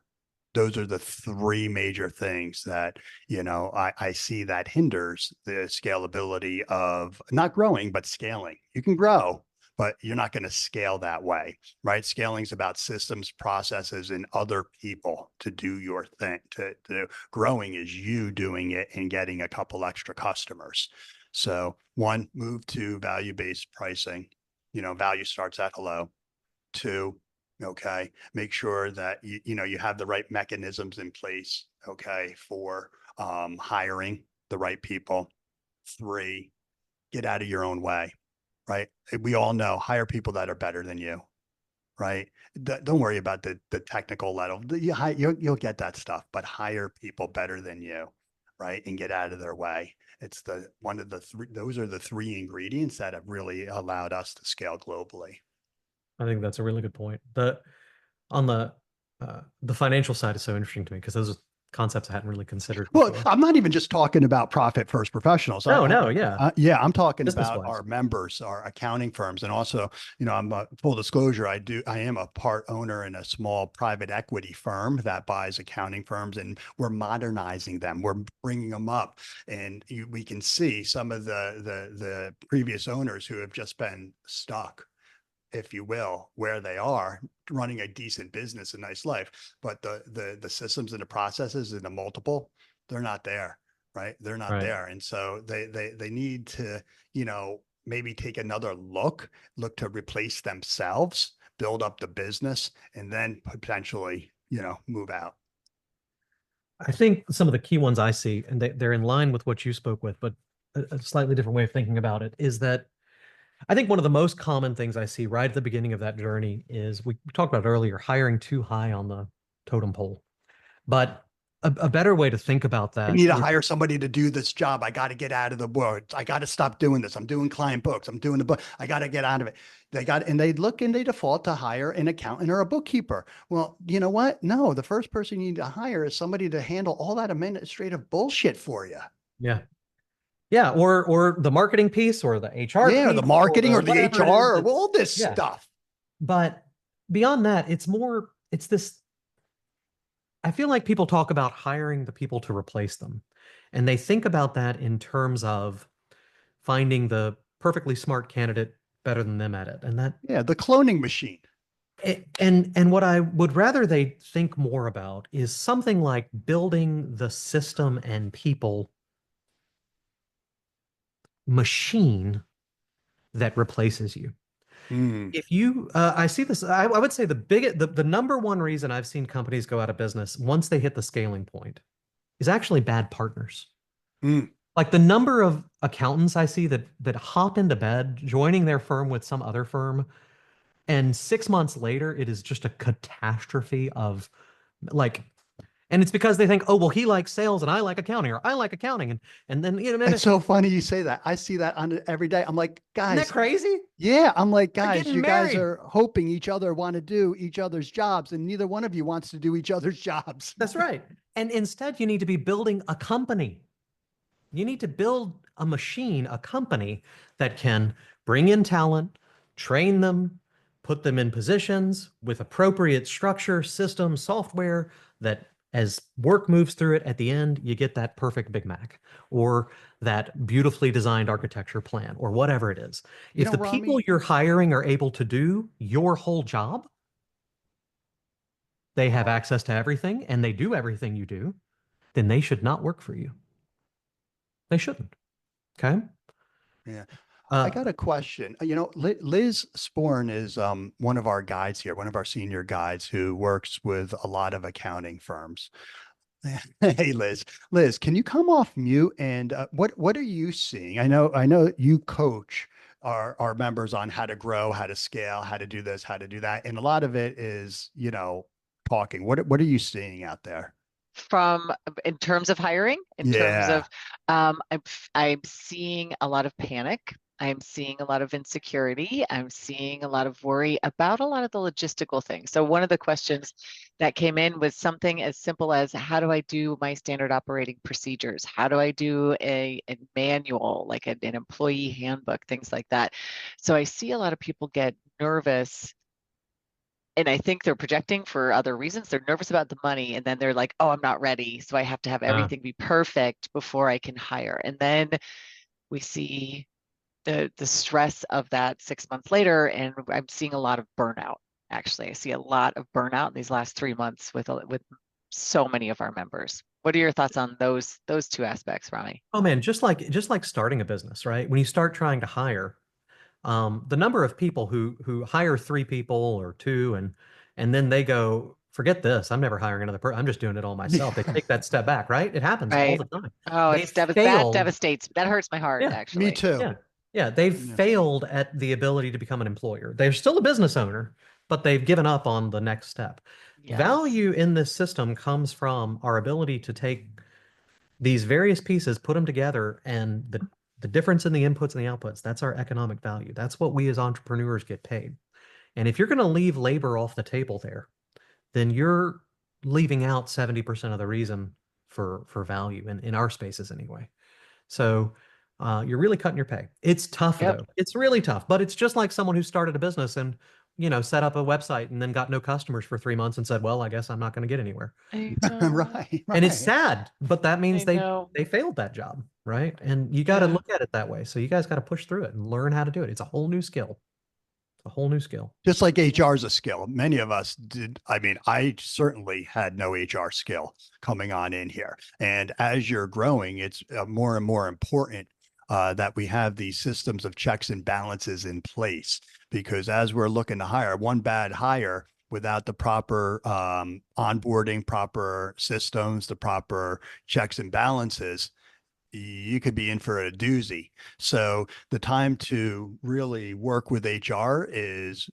Those are the three major things that, I see that hinders the scalability of not growing, but scaling. You can grow, but you're not going to scale that way, right? Scaling is about systems, processes, and other people to do your thing. To growing is you doing it and getting a couple extra customers. So one, move to value-based pricing. Value starts at hello. Two, okay, make sure that you have the right mechanisms in place, okay, for hiring the right people. Three, get out of your own way, right? We all know, hire people that are better than you, right? Don't worry about the technical level. You'll get that stuff, but hire people better than you, right? And get out of their way. It's one of the three. Those are the three ingredients that have really allowed us to scale globally. I think that's a really good point. On the financial side is so interesting to me because those are concepts I hadn't really considered Well, before. I'm not even just talking about profit first professionals. No, no, yeah. Yeah, I'm talking Business about wise. our members, our accounting firms, and also, I'm full disclosure. I am a part owner in a small private equity firm that buys accounting firms, and we're modernizing them. We're bringing them up, and we can see some of the previous owners who have just been stuck, if you will, where they are running a decent business, a nice life, but the systems and the processes and the multiple, they're not there, right? They're not Right. there, and so they need to, maybe take another look to replace themselves, build up the business, and then potentially, move out. I think some of the key ones I see, and they're in line with what you spoke with, but a slightly different way of thinking about it is that I think one of the most common things I see right at the beginning of that journey is we talked about earlier, hiring too high on the totem pole. But a better way to think about I that need to is, hire somebody to do this job. I got to get out of the world. I got to stop doing this. I'm doing client books. I'm doing the book. I got to get out of it. And they look and they default to hire an accountant or a bookkeeper. Well, you know what? No, the first person you need to hire is somebody to handle all that administrative bullshit for you. yeah. Yeah, or the marketing piece or the HR Yeah, the piece or marketing the or the whatever it is HR or that, all this yeah. stuff. But beyond that, it's this, I feel like people talk about hiring the people to replace them. And they think about that in terms of finding the perfectly smart candidate better than them at it. And that Yeah, the cloning machine. and what I would rather they think more about is something like building the system and people machine that replaces you. Mm, If you, I see this, I would say the number one reason I've seen companies go out of business once they hit the scaling point is actually bad partners. mm. Like the number of accountants I see that hop into bed, joining their firm with some other firm, and 6 months later, it is just a catastrophe of like, and it's because they think, oh, well, he likes sales and I like accounting, or I like accounting, and then It's so funny you say that. I see that on every day. I'm like, isn't that guys, crazy? yeah, I'm like, They're guys, getting you guys married. are hoping each other want to do each other's jobs, and neither one of you wants to do each other's jobs. That's right. And instead, you need to be building a company. You need to build a machine, a company that can bring in talent, train them, put them in positions with appropriate structure, system, software that as work moves through it, at the end, you get that perfect Big Mac or that beautifully designed architecture plan or whatever it is. You If know, the people Rami, you're hiring are able to do your whole job, they have access to everything and they do everything you do, then they should not work for you. They shouldn't. Okay. yeah, I Uh, got a question. Liz Sporn is one of our guides here, one of our senior guides who works with a lot of accounting firms. Hey, Liz. Liz, can you come off mute and what are you seeing? I know you coach our members on how to grow, how to scale, how to do this, how to do that. And a lot of it is, talking. What are you seeing out there? From in terms of hiring, in terms Yeah. of I'm seeing a lot of panic. I'm seeing a lot of insecurity. I'm seeing a lot of worry about a lot of the logistical things. So one of the questions that came in was something as simple as how do I do my standard operating procedures? How do I do a manual, like an employee handbook, things like that. So I see a lot of people get nervous, and I think they're projecting for other reasons. They're nervous about the money, and then they're like, oh, I'm not ready. So I have to have everything be perfect before I can hire. And then we see the stress of that 6 months later, and I'm seeing a lot of burnout. Actually, I see a lot of burnout in these last 3 months with so many of our members. What are your thoughts on those two aspects, Rhamy? Oh man, just like starting a business, right? When you start trying to hire, the number of people who hire three people or two and then they go, forget this, I'm never hiring another person. I'm just doing it all myself. They take that step back, right? It happens all Right. the time. Oh, They've that failed. devastates. That hurts my heart, Yeah, Me actually. too. yeah, yeah. They've Yeah. failed at the ability to become an employer. They're still a business owner, but they've given up on the next step. Yes. Value in this system comes from our ability to take these various pieces, put them together, and the difference in the inputs and the outputs, that's our economic value. That's what we as entrepreneurs get paid. And if you're going to leave labor off the table there, then you're leaving out 70% of the reason for value in our spaces anyway. So you're really cutting your pay. It's tough Yep. though. It's really tough, but it's just like someone who started a business and set up a website and then got no customers for 3 months and said, well, I guess I'm not going to get anywhere. I know. Right, And it's right. sad, but that means I they know. they failed that job, right? And you got to Yeah. look at it that way. So you guys got to push through it and learn how to do it. It's a whole new skill. A whole new skill. Just like HR is a skill. Many of us did. I mean, I certainly had no HR skill coming on in here. And as you're growing, it's more and more important that we have these systems of checks and balances in place. Because as we're looking to hire, one bad hire without the proper onboarding, proper systems, the proper checks and balances, you could be in for a doozy. So the time to really work with HR is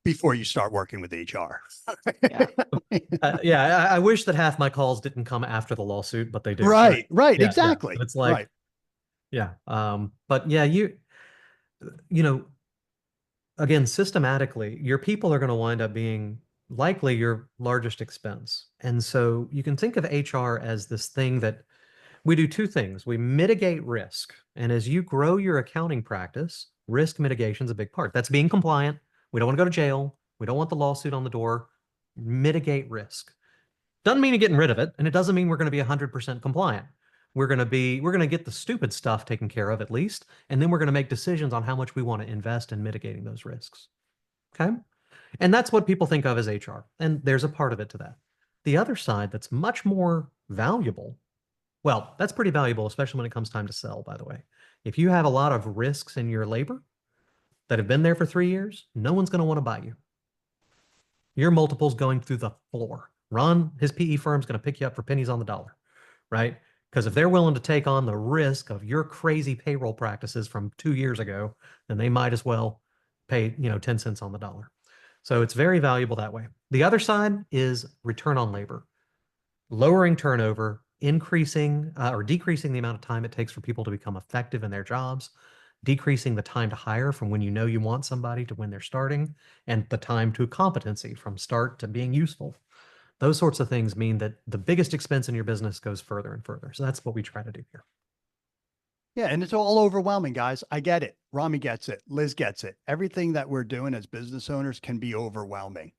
before you start working with HR. Yeah. Yeah, I wish that half my calls didn't come after the lawsuit, but they do. Right? Right, right, Yeah, yeah. exactly. It's like, Right. yeah. But yeah, you know, again, systematically, your people are going to wind up being likely your largest expense. And so you can think of HR as this thing that we do two things. We mitigate risk. And as you grow your accounting practice, risk mitigation is a big part. That's being compliant. We don't want to go to jail. We don't want the lawsuit on the door. Mitigate risk. Doesn't mean you're getting rid of it, and it doesn't mean we're going to be 100% compliant. We're going to get the stupid stuff taken care of at least, and then we're going to make decisions on how much we want to invest in mitigating those risks. Okay? And that's what people think of as HR, and there's a part of it to that. The other side that's much more valuable, well, that's pretty valuable, especially when it comes time to sell, by the way. If you have a lot of risks in your labor that have been there for 3 years, no one's going to want to buy you. Your multiple's going through the floor. Ron, his PE firm's going to pick you up for pennies on the dollar, right? Because if they're willing to take on the risk of your crazy payroll practices from 2 years ago, then they might as well pay, 10 cents on the dollar. So it's very valuable that way. The other side is return on labor, lowering turnover, increasing or decreasing the amount of time it takes for people to become effective in their jobs, decreasing the time to hire from when you know you want somebody to when they're starting, and the time to competency from start to being useful. Those sorts of things mean that the biggest expense in your business goes further and further. So that's what we try to do here. Yeah, and it's all overwhelming, guys. I get it. Rami gets it. Liz gets it. Everything that we're doing as business owners can be overwhelming,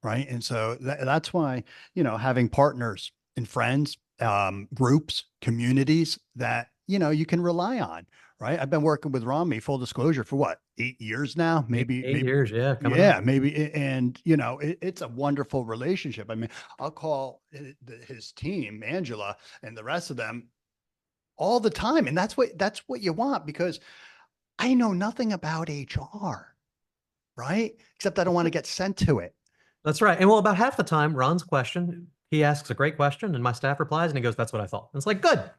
right? And so that's why, having partners and friends, groups, communities that, you can rely on, right? I've been working with Rami, full disclosure, for what, 8 years now? Eight Maybe, years, yeah, coming yeah, up. maybe. And, it's a wonderful relationship. I mean, I'll call his team, Angela, and the rest of them all the time. And that's what you want, because I know nothing about HR, right? Except I don't want to get sent to it. That's right. And well, about half the time, Ron's question, he asks a great question, and my staff replies, and he goes, "That's what I thought." And it's like, good.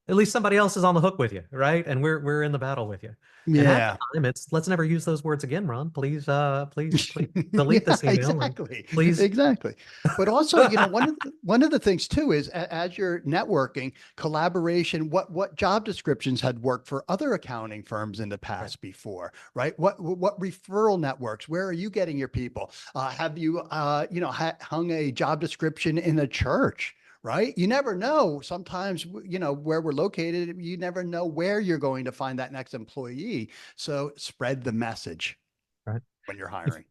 at least somebody else is on the hook with you, right? And we're in the battle with you. And half Yeah. the time it's let's never use those words again, Ron. Please delete Yeah, this email and exactly. please. Exactly. But also, you know, one of the things too is as you're networking, collaboration, what job descriptions had worked for other accounting firms in the Right. past before, right? What referral networks, where are you getting your people? Have you you know, hung a job description in a church? Right. You never know. Sometimes, you know, where we're located, you never know where you're going to find that next employee. So spread the message Right. when you're If hiring.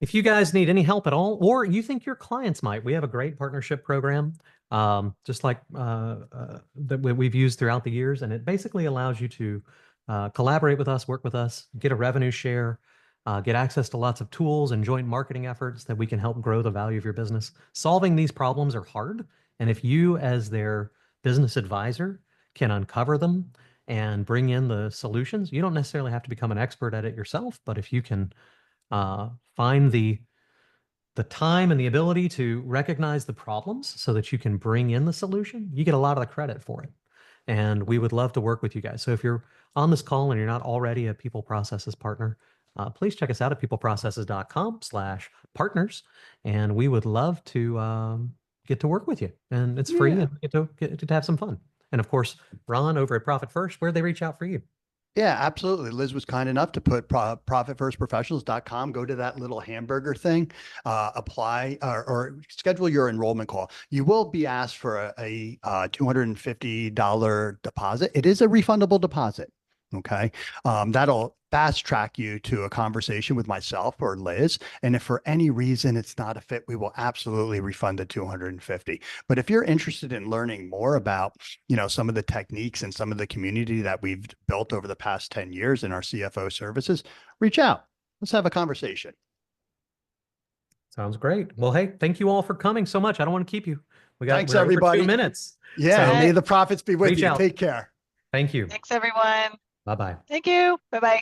if you guys need any help at all, or you think your clients might, we have a great partnership program, just like that we've used throughout the years, and it basically allows you to collaborate with us, work with us, get a revenue share, get access to lots of tools and joint marketing efforts that we can help grow the value of your business. Solving these problems are hard, and if you, as their business advisor, can uncover them and bring in the solutions, you don't necessarily have to become an expert at it yourself, but if you can find the time and the ability to recognize the problems so that you can bring in the solution, you get a lot of the credit for it. And we would love to work with you guys. So if you're on this call and you're not already a People Processes partner, please check us out at peopleprocesses.com/partners. And we would love to get to work with you. And it's free Yeah. and get to have some fun. And of course, Ron over at Profit First, where'd they reach out for you? Yeah, absolutely. Liz was kind enough to put profitfirstprofessionals.com. Go to that little hamburger thing, apply or schedule your enrollment call. You will be asked for a $250 deposit. It is a refundable deposit. Okay. That'll fast track you to a conversation with myself or Liz. And if for any reason it's not a fit, we will absolutely refund the 250. But if you're interested in learning more about, you know, some of the techniques and some of the community that we've built over the past 10 years in our CFO services, reach out. Let's have a conversation. Sounds great. Well, hey, thank you all for coming so much. I don't want to keep you. Thanks, We're over 2 everybody. minutes. Yeah. So May the profits be with reach you. out. Take care. Thank you. Thanks, everyone. Bye-bye. Thank you. Bye-bye.